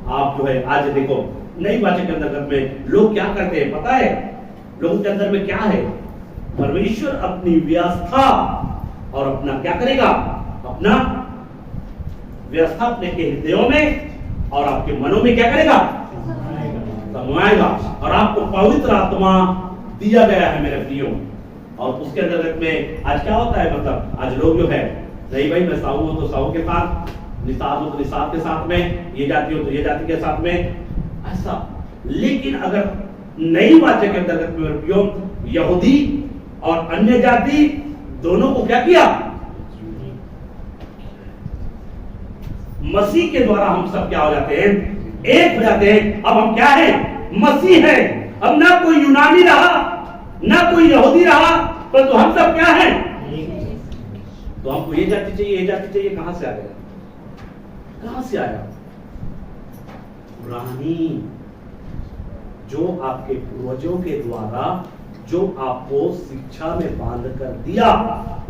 आप जो है आज देखो नई वाचा के अंतर्गत में लोग क्या करते हैं पता है? लोगों के अंदर में क्या है? परमेश्वर अपनी व्यवस्था और अपना क्या करेगा? अपना व्यवस्था अपने के हृदयों में और आपके मनों में क्या करेगा? समाएगा। और आपको पवित्र आत्मा दिया गया है मेरे प्रियो। और उसके अंतर्गत में आज क्या होता है, मतलब आज लोग जो है, नहीं भाई मैं साहू हूं तो साहू के साथ, निषाद हो तो निषाद के साथ में, ये जाति हो तो ये जाति के साथ में, ऐसा। लेकिन अगर नई वाचा के अंतर्गत में उपयोग यहूदी और अन्य जाति दोनों को क्या किया, मसीह के द्वारा हम सब क्या हो जाते हैं, एक हो जाते हैं। अब हम क्या है, मसीह है। अब ना कोई यूनानी रहा ना कोई यहूदी रहा, परंतु हम सब क्या हैं, तो हमको ये जाति चाहिए, ये जाति चाहिए, कहां से आ गया, कहां से आया, रानी जो आपके पूर्वजों के द्वारा जो आपको शिक्षा में बांध कर दिया,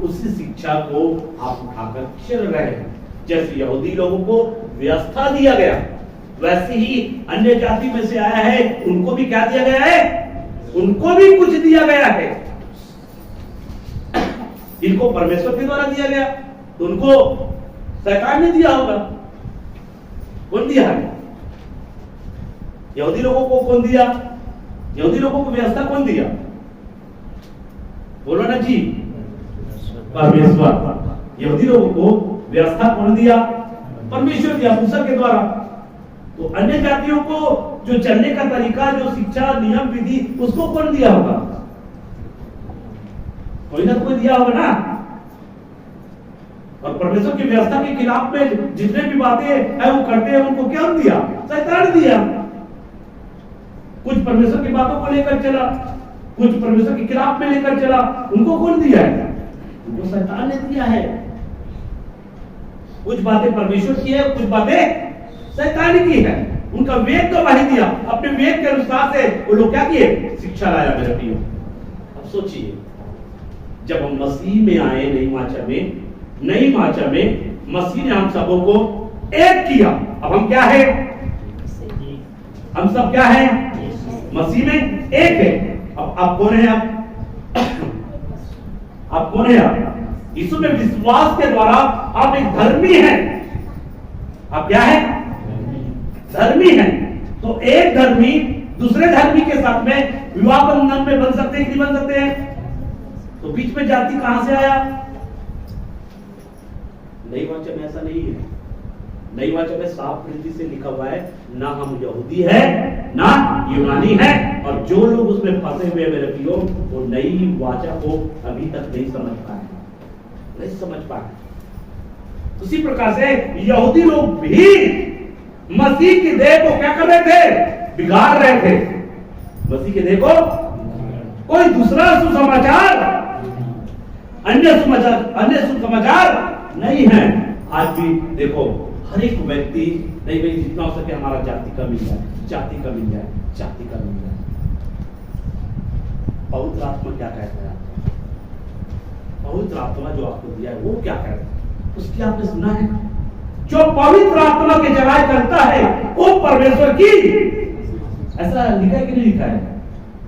उसी शिक्षा को आप उठाकर चल रहे हैं। जैसे यहूदी लोगों को व्यवस्था दिया गया, वैसे ही अन्य जाति में से आया है, उनको भी क्या दिया गया है, उनको भी कुछ दिया गया है। इनको परमेश्वर के द्वारा दिया गया, तो उनको सरकार ने दिया होगा। कौन दिया है, यहूदी लोगों को कौन दिया, यहूदी लोगों को व्यवस्था कौन दिया, बोलो ना जी, परमेश्वर। यहूदी लोगों को व्यवस्था कौन दिया, परमेश्वर दिया, मूसा के द्वारा। तो अन्य जातियों को जो चलने का तरीका, जो शिक्षा, नियम, विधि, उसको कौन दिया होगा, कोई ना कोई दिया होगा ना। और परमेश्वर की व्यवस्था के खिलाफ में जितने भी बातें है वो करते हैं, उनको क्या दिया, शैतान दिया। कुछ परमेश्वर की बातों को लेकर चला, कुछ परमेश्वर के खिलाफ में लेकर चला, उनको कौन दिया है, उनको शैतान ने दिया है। कुछ बातें परमेश्वर की है, कुछ बातें शैतान की है। उनका वेद तो वही दिया, अपने वेद के अनुसार से वो लोग क्या किए, शिक्षा लाया मेरे प्रियो। अब सोचिए, जब हम मसीह में आए, नई वाचा में मसीह ने हम सबों को एक किया। अब हम क्या है, हम सब क्या है, मसीह में एक है। अब आप कौन है, आप कौन है, आप यीशु में विश्वास के द्वारा आप एक धर्मी हैं। आप क्या है, धर्मी हैं। तो एक धर्मी दूसरे धर्मी के साथ में विवाह बंधन में बन सकते हैं कि नहीं बन सकते हैं। तो बीच में जाति कहां से आया, नई वाचा में ऐसा नहीं है। नई वाचा में साफ रीति से लिखा हुआ है, ना हम यहूदी है ना यूनानी है। और जो लोग उसमें फंसे हुए मेरे प्रियो, वो नई वाचा को अभी तक नहीं समझ पाए, नहीं समझ पाए। उसी प्रकार से यहूदी लोग भी मसीह की देह को क्या कर रहे थे, बिगाड़ रहे थे। मसीह की देह को कोई दूसरा सुसमाचार, अन्य सुसमाचार नहीं है। आज भी देखो, हर एक व्यक्ति, नहीं भाई जितना हो सके हमारा जाति का मिल जाए, जाति का मिल जाए, जाति का मिल जाए। पवित्र आत्मा क्या कहता है, पवित्र आत्मा जो आपको दिया है वो क्या कहता है, उसकी आपने सुना है। जो पवित्र आत्मा के चलाए करता है वो परमेश्वर की, ऐसा लिखा है कि नहीं लिखा है,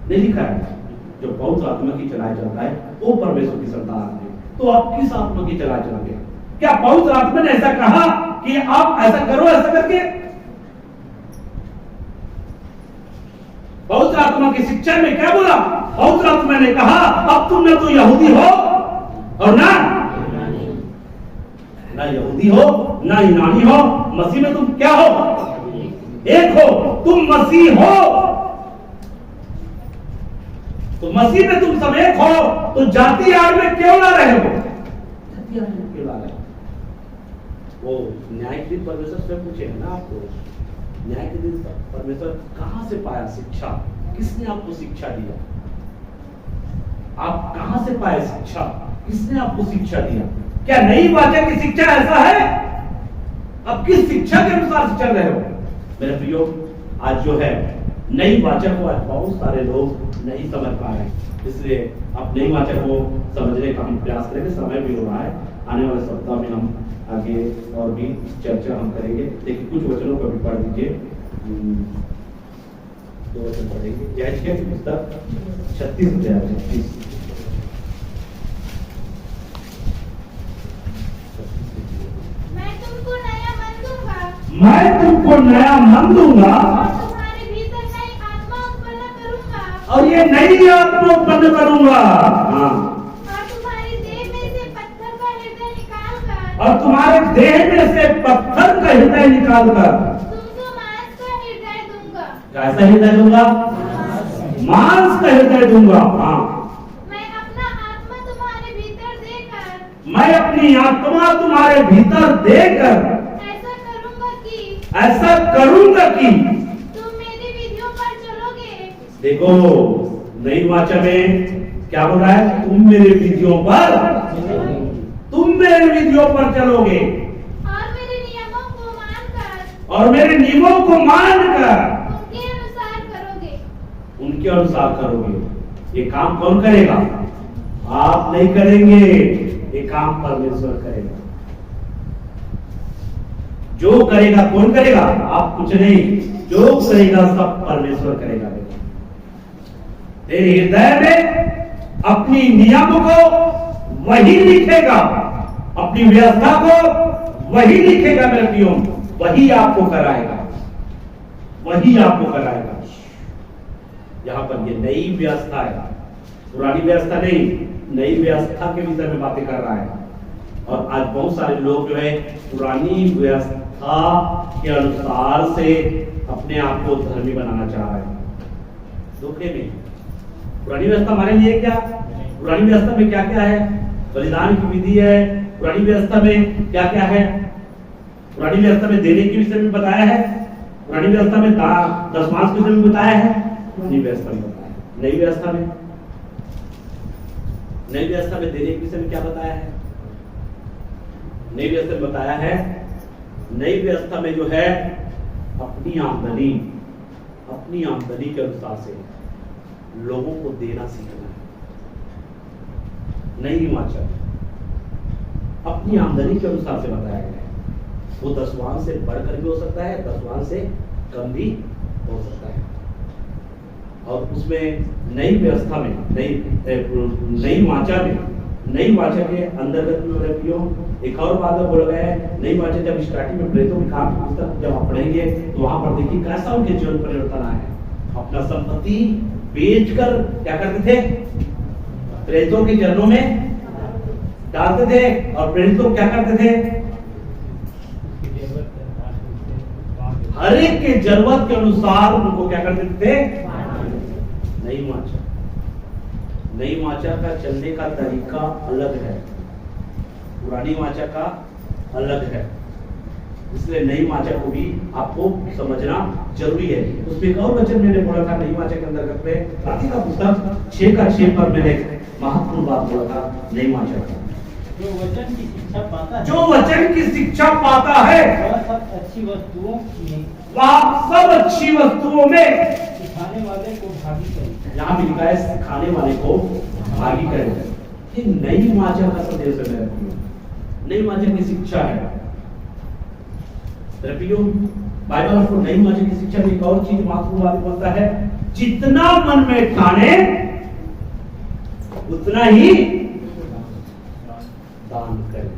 नहीं लिखा है। जो पवित्र आत्मा की चलाए चलता है वो परमेश्वर की संतान है। तो आप किस आत्मा की चलाए चलोगे, क्या पवित्र आत्मा ने ऐसा कहा कि आप ऐसा करो, ऐसा करके पवित्र आत्मा की शिक्षा में क्या बोला, पवित्र आत्मा ने कहा अब तुम ना तो यहूदी हो और ना यहूदी हो ना यूनानी हो, मसीह में तुम क्या हो, एक हो, तुम मसीह हो। तो मसीह में तुम सब एक हो, तो जाति आड़ में क्यों ला रहे हो, जाति आड़ में क्यों ला रहे हो। वो न्याय के दिन परमेश्वर से पूछे ना आपको, न्याय के दिन परमेश्वर कहां से पाया शिक्षा, किसने आपको शिक्षा दिया, आप कहां से पाए शिक्षा, किसने आपको शिक्षा दिया। क्या नई वाचा की शिक्षा ऐसा है, अब किस शिक्षा के अनुसार से चल रहे हो मेरे प्रियो। आज जो है नई वाचा को आज बहुत सारे लोग नहीं समझ पा रहे हैं, इसलिए अब नई वाचा को समझने का हम प्रयास करेंगे। समय भी हो रहा है, आने वाले सप्ताह में हम आगे और भी चर्चा हम करेंगे। लेकिन कुछ वचनों को भी पढ़ दीजिए, 2 वचन पढ़ेंगे। यशायाह की पुस्तक 36 अध्याय 36। मैं तुमको नया मन दूंगा और तुम्हारे भीतर नई आत्मा उत्पन्न करूंगा और ये नई आत्मा उत्पन्न करूंगा। हाँ, और तुम्हारे देह में से पत्थर का हृदय निकालकर तुमको मांस का हृदय दूंगा। कैसा हृदय दूंगा? मांस का हृदय दूंगा। हाँ, मैं अपना आत्मा तुम्हारे भीतर देकर मैं अपनी आत्मा तुम्हारे भीतर देकर ऐसा करूंगा कि तुम मेरी विधियों पर चलोगे। देखो नई वाचा में क्या बोल रहा है? तुम मेरे विधियों पर चलोगे और मेरे नियमों को मानकर और मेरे नियमों को मानकर उनके अनुसार करोगे। ये काम कौन करेगा? आप नहीं करेंगे, ये काम परमेश्वर करेगा। जो करेगा कौन करेगा? आप कुछ नहीं, जो करेगा सब परमेश्वर करेगा। तेरे हृदय में अपनी नियम को वही लिखेगा, अपनी व्यवस्था को वही लिखेगा मेरे प्रियो, वही आपको कराएगा, वही आपको कराएगा। यहां पर ये नई व्यवस्था है, पुरानी व्यवस्था नहीं, नई व्यवस्था के विषय में बातें कर रहा है। और आज बहुत सारे लोग जो है पुरानी व्यवस्था के अनुसार से अपने आप को धर्मी बनाना चाह रहे हैं। धोखे में पुरानी व्यवस्था हमारे लिए क्या? पुरानी व्यवस्था में क्या क्या है? बलिदान की विधि है। पुरानी व्यवस्था में क्या क्या है? पुरानी व्यवस्था में देने के विषय में बताया है। पुरानी व्यवस्था में दशमांश के विषय में बताया है। पुरानी व्यवस्था में बताया है। नई व्यवस्था में देने के विषय में क्या बताया है? नई व्यवस्था में बताया है, नई व्यवस्था में जो है अपनी आमदनी के अनुसार से लोगों को देना सीखना है। नई वाचा अपनी आमदनी के अनुसार से बताया गया है। वो दशवांश से बढ़कर भी हो सकता है, दशवांश से कम भी हो सकता है। और उसमें नई व्यवस्था में नई वाचा के अंतर्गत में मेरे प्रियो एक और बात बोला गया है। नई वाचा जब स्टार्टिंग में प्रेतों के काम की पुस्तक जब आप पढ़ेंगे तो वहां पर देखिए कैसा उनके जीवन परिवर्तन आया है। अपना संपत्ति बेचकर क्या करते थे? प्रेतों के चरणों में डालते थे। और प्रेत लोग क्या करते थे? हर एक के जरूरत के अनुसार उनको क्या करते थे? नई वाचा का चलने का तरीका अलग है, पुरानी वाचा का अलग है। इसलिए नई वाचा को भी आपको समझना जरूरी है। उसमें एक और वचन मैंने बोला था नई वाचा के अंतर्गत में, प्रार्थी का पुस्तक 6:6 पर मैंने महत्वपूर्ण बात बोला था। नई वाचा का जो वचन की शिक्षा पाता है, जो वचन की शिक्षा पाता है वह सब अच्छी वस्तुओं में, वह सब अच्छी वस्तुओं में सिखाने वाले को भागी करे। यहाँ भी लिखा है सिखाने वाले को भागी करे। ये नई वाचा का संदेश है मेरे प्रियो, नई वाचा की शिक्षा है मेरे प्रियो। बाइबल आपको नई वाचा की शिक्षा में एक और चीज महत्वपूर्ण बात बोलता है, जितना मन में ठाने उतना ही दान करे,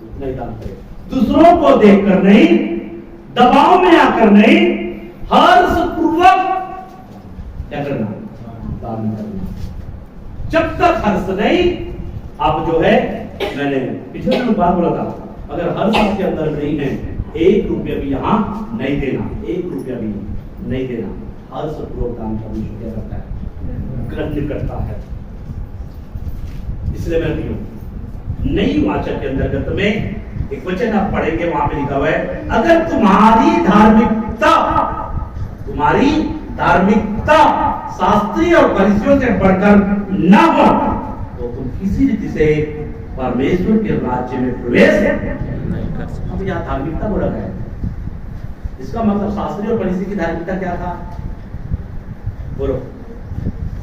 उतना ही दान करे। दूसरों को देखकर नहीं, दबाव में आकर नहीं, हर्षपूर्वक क्या करना? दान करना। जब तक हर्ष नहीं, आप जो है मैंने पिछले दिन बात बोला था, अगर हर्ष आपके अंदर नहीं है, 1 रुपया भी यहां नहीं देना, 1 रुपया भी नहीं देना। हर्षपूर्वक दान परमेश्वर क्या करता है? ग्रहण करता है। इसलिए मैं भी नई वाचा के अंतर्गत में एक वचन आप पढ़ेंगे, वहां पे लिखा हुआ है, अगर तुम्हारी धार्मिकता शास्त्रीय और फरीसियों से बढ़कर न हो तो तुम किसी रीति से परमेश्वर के राज्य में प्रवेश नहीं कर सकते। अब यहाँ धार्मिकता बोला गया है, इसका मतलब शास्त्रीय और फरीसी की धार्मिकता क्या था? बोलो,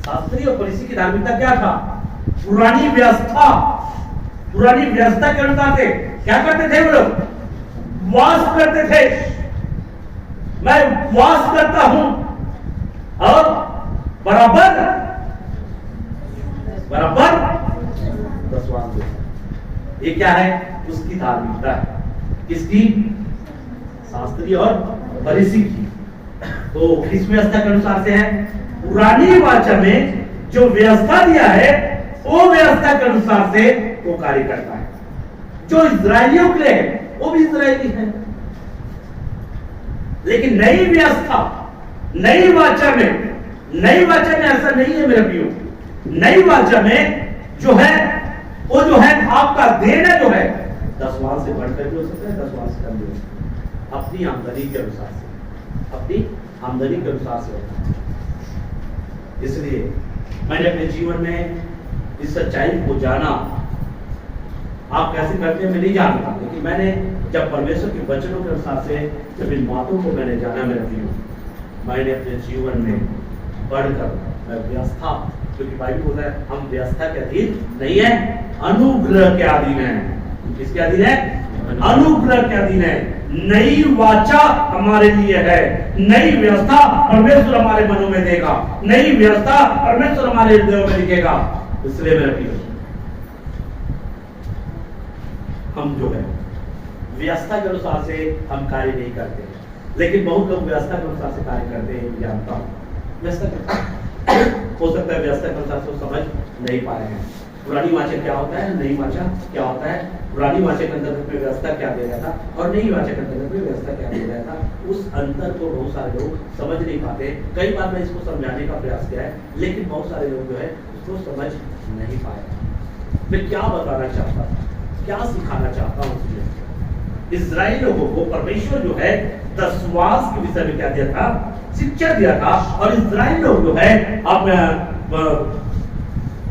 शास्त्रीय और फरीसी की धार्मिकता क्या था? पुरानी व्यवस्था के अनुसार से क्या करते थे वो लोग? वास करते थे। मैं वास करता हूं और बराबर दशवांश देता। ये क्या है? उसकी धार्मिकता है। किसकी? शास्त्रीय और फरीसी की। तो किस व्यवस्था के अनुसार से है? पुरानी वाचा में जो व्यवस्था दिया है वो व्यवस्था के अनुसार से वो कार्य करता है। जो इजरायलियों के लिए है वो भी इजरायली है। लेकिन नई व्यवस्था, नई वाचा में ऐसा नहीं है मेरे प्रियो। नई वाचा में जो है वो जो है आपका देना जो है दसवां से बढ़कर भी हो सकता है, दसवां से कम भी हो सकता है, अपनी आमदनी के अनुसार से, अपनी आमदनी के अनुसार से होता है। इसलिए मैंने अपने जीवन में इस सच्चाई को जाना। आप कैसे करते हैं मैं नहीं जानता, लेकिन मैंने जब परमेश्वर के वचनों के अनुसार से जब इन बातों को मैंने जाना मेरे प्रियो, मैंने अपने जीवन में बढ़कर मैं व्यवस्था, क्योंकि बाइबल बोलता है हम व्यवस्था के अधीन नहीं है, अनुग्रह के अधीन है। किसके अधीन है? अनुग्रह के अधीन है। नई वाचा हमारे लिए है, नई व्यवस्था परमेश्वर हमारे मनों में देगा, नई व्यवस्था परमेश्वर हमारे हृदयों में लिखेगा। इसलिए मेरे प्रिय, हम जो है व्यवस्था के अनुसार से हम कार्य नहीं करते, लेकिन बहुत लोग व्यवस्था के अनुसार से कार्य करते हैं। मैं जानता हूं व्यवस्था हो सकता है व्यवस्था के अनुसार से समझ नहीं पा रहे हैं। पुरानी वाचा क्या होता है, नई वाचा क्या होता है, पुरानी वाचा के अंतर्गत में व्यवस्था क्या दे रहा था और नई वाचा के अंतर्गत में व्यवस्था क्या दे रहा था, उस अंतर को बहुत सारे लोग समझ नहीं पाते। कई बार मैं इसको समझाने का प्रयास किया है, लेकिन बहुत सारे लोग जो है उसको समझ नहीं पाए। मैं क्या बताना चाहता हूँ, क्या सिखाना चाहता हूँ, इजराइल लोगों को परमेश्वर जो है दसवांश के विषय में क्या दिया था, शिक्षा दिया था। और इजराइल लोग जो है अब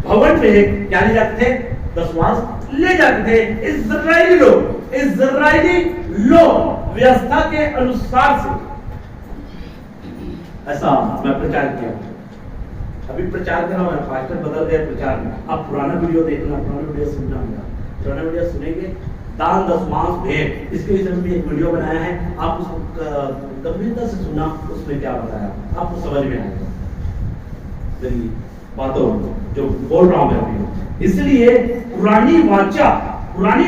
भवन में क्या ले जाते थे, दसवांश ले जाते थे। इजरायली लोग व्यवस्था के अनुसार से, ऐसा मैं प्रचार किया। अभी प्रचार कर रहा हूं, पास्टर बदल गए प्रचार में। आप पुराना वीडियो देखना, पुराना वीडियो सुनना होगा, पुराना वीडियो सुनेंगे दान दसवांश भेंट, इसके विषय में भी एक वीडियो बनाया है। आप उसको गंभीरता से सुनना, उसमें क्या बताया आपको समझ में आएगा मेरी बातों जो बोल रहा हूं मैं। इसलिए पुरानी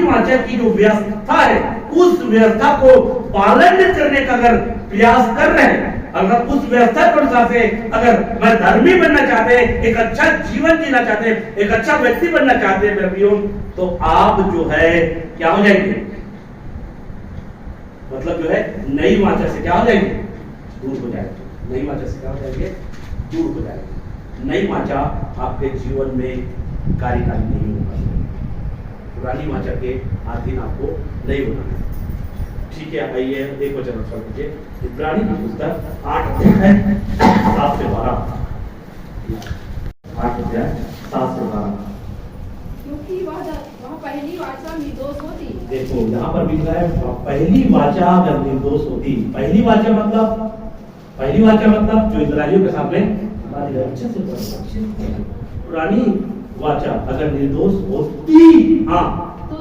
वाचा की जो व्यवस्था है, उस व्यवस्था को पालन करने का अगर प्रयास कर रहे हैं, अगर उस व्यवस्था के अनुसार से अगर मैं धर्मी बनना चाहते हैं, एक अच्छा जीवन जीना चाहते हैं, एक अच्छा व्यक्ति बनना चाहते हैं मेरे प्रियो, तो आप जो है क्या हो जाएंगे, मतलब जो है नई वाचा से क्या हो जाएंगे, दूर हो जाएंगे। नई वाचा से क्या हो जाएंगे, दूर हो जाएंगे। नई वाचा आपके जीवन में कार्यकारी नहीं होगा, पुरानी वाचा के अधीन आपको नहीं होना है। ठीक है, आइए एक वचन पढ़ लीजिए, इब्रानी की पुस्तक 8 अध्याय 7 से 12। 8 अध्याय 7 से 12। क्योंकि वह पहली वाचा निर्दोष होती। देखो यहाँ पर लिखा है पहली वाचा अगर निर्दोष होती। पहली वाचा मतलब जो इजरायलियों के सामने अच्छे से पुरानी वाचा अगर निर्दोष होती, हाँ, तो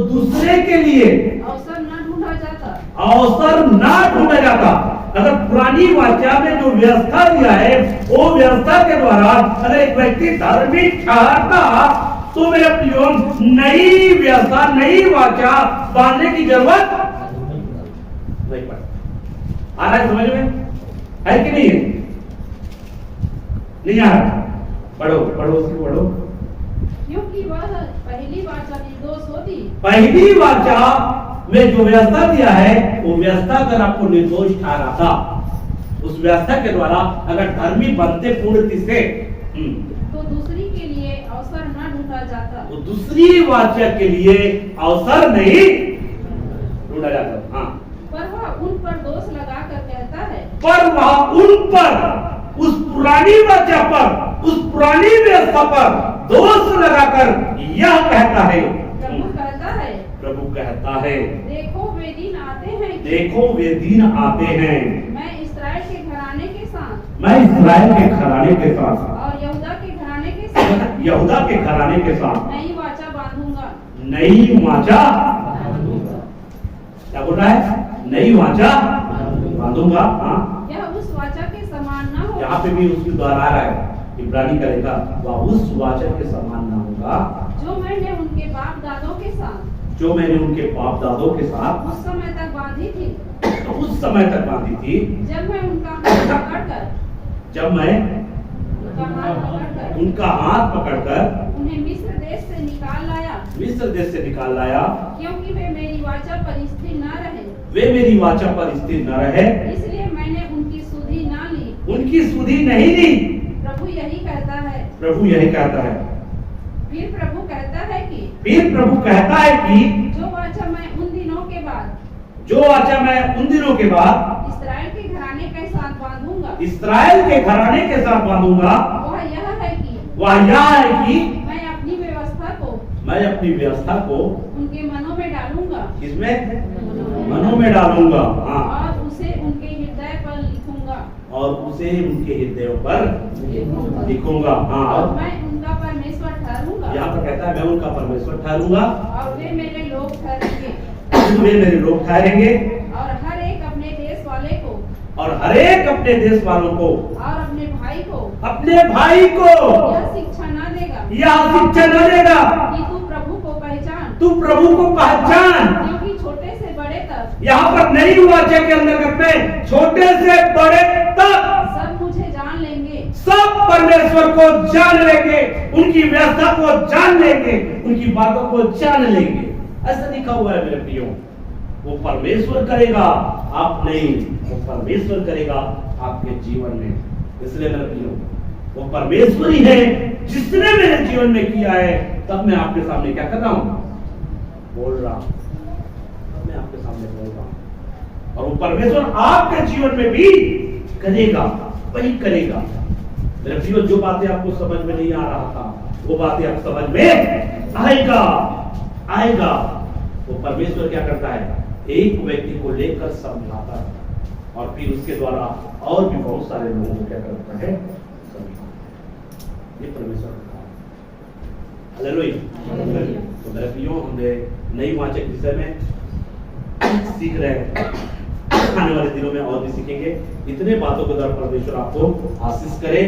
दूसरे के लिए अवसर न ढूंढा जाता। अगर पुरानी वाचा में जो व्यवस्था दिया है, वो व्यवस्था के द्वारा अगर एक व्यक्ति धर्मी ठहरता, तो मेरे प्रियो नई व्यवस्था, नई वाचा बांधने की जरूरत नहीं पड़ती। आ रहा है समझ में, है कि नहीं है? नहीं आ रहा? पढ़ो उसको पढ़ो। क्योंकि वह पहली वाचा निर्दोष होती। पहली वाचा में जो व्यवस्था दिया है, वो व्यवस्था अगर आपको निर्दोष ठहराता, उस व्यवस्था के द्वारा अगर धर्मी बनते पूर्णति से, तो दूसरी के लिए अवसर न ढूंढा जाता। तो दूसरी वाचा के लिए अवसर नहीं ढूंढा जाता। हाँ, पर वह उन पर दोष लगाकर कहता है, पर वह उन पर, उस पुरानी वाचा पर, उस पुरानी व्यवस्था पर दोष लगाकर यह कहता है, प्रभु कहता है, देखो वे दिन आते हैं, मैं इस्राएल के घराने के साथ और यहूदा के घराने के साथ नई वाचा बांधूंगा। क्या बोल रहा है? नई वाचा बांधूंगा। हाँ, यह उस वाचा के समान न हो। यहाँ पे भी उसकी दोहरा रहा है, इब्रानी करेगा, वह उस वाचा के समान न होगा जो मैंने उनके बाप दादों के साथ उस समय तक बांधी थी, जब मैं उनका हाथ पकड़कर उन्हें मिस्र देश से निकाल मिस्र देश से निकाल लाया, क्योंकि वे मेरी वाचा पर स्थिर न रहे, वे मेरी वाचा पर स्थिर न रहे, इसलिए मैंने उनकी सुधि न ली। उनकी सुधि नहीं ली। प्रभु यही कहता है। प्रभु यही कहता है। फिर प्रभु कहता है कि फिर प्रभु कहता है कि जो वाचा मैं उन दिनों के बाद, जो वाचा मैं उन दिनों के बाद इस्राएल के घराने के साथ बांधूंगा, इस्राएल के घराने के साथ बांधूंगा, वह यह है कि वह यह है कि मैं अपनी व्यवस्था को उनके मनों में डालूंगा, किसमें? मनों में डालूंगा। हाँ, और उसे उनके हृदय पर लिखूंगा, और उसे उनके हृदयों पर लिखूंगा। हाँ, और मैं उनका परमेश्वर ठहरूंगा, यहाँ पर कहता है मैं उनका परमेश्वर ठहरूंगा, और वे मेरे लोग ठहरेंगे, वे मेरे लोग ठहरेंगे, और हर एक अपने देश वाले को, और हर एक अपने देश वालों को, और अपने भाई को यह शिक्षा न देगा शिक्षा न देगा कि तू प्रभु को पहचान, तू प्रभु को पहचान। क्योंकि छोटे से बड़े तक यहाँ पर नई वाचा के अंतर्गत में छोटे से बड़े तक सब मुझे जान लेंगे, सब परमेश्वर को जान लेंगे, उनकी व्यवस्था को जान लेंगे, उनकी बातों को जान लेंगे। ऐसा लिखा हुआ है मेरे प्रियो। वो परमेश्वर करेगा, आप नहीं, वो परमेश्वर करेगा आपके जीवन में। इसलिए मेरे प्रियो, वो परमेश्वर ही है जिसने मेरे जीवन में किया है। तब मैं आपके सामने क्या कर रहा हूं? बोल रहा हूं। तब मैं आपके सामने बोल रहा हूं, और वो परमेश्वर आपके जीवन में भी करेगा, वही करेगा। मेरे प्रियो, जो बातें आपको समझ में नहीं आ रहा था, वो बातें आप समझ में आएगा। वो परमेश्वर क्या करता है? एक व्यक्ति को लेकर समझाता है, और फिर उसके द्वारा और भी बहुत सारे लोगों को क्या करता है? समझाता है। ये परमेश्वर का काम है। हालेलुया। तो मेरे प्रियो, हमने नई वाचा के विषय में सीख रहे हैं, आने वाले दिनों में और भी सीखेंगे। इतने बातों के द्वारा परमेश्वर आपको आशीष करे।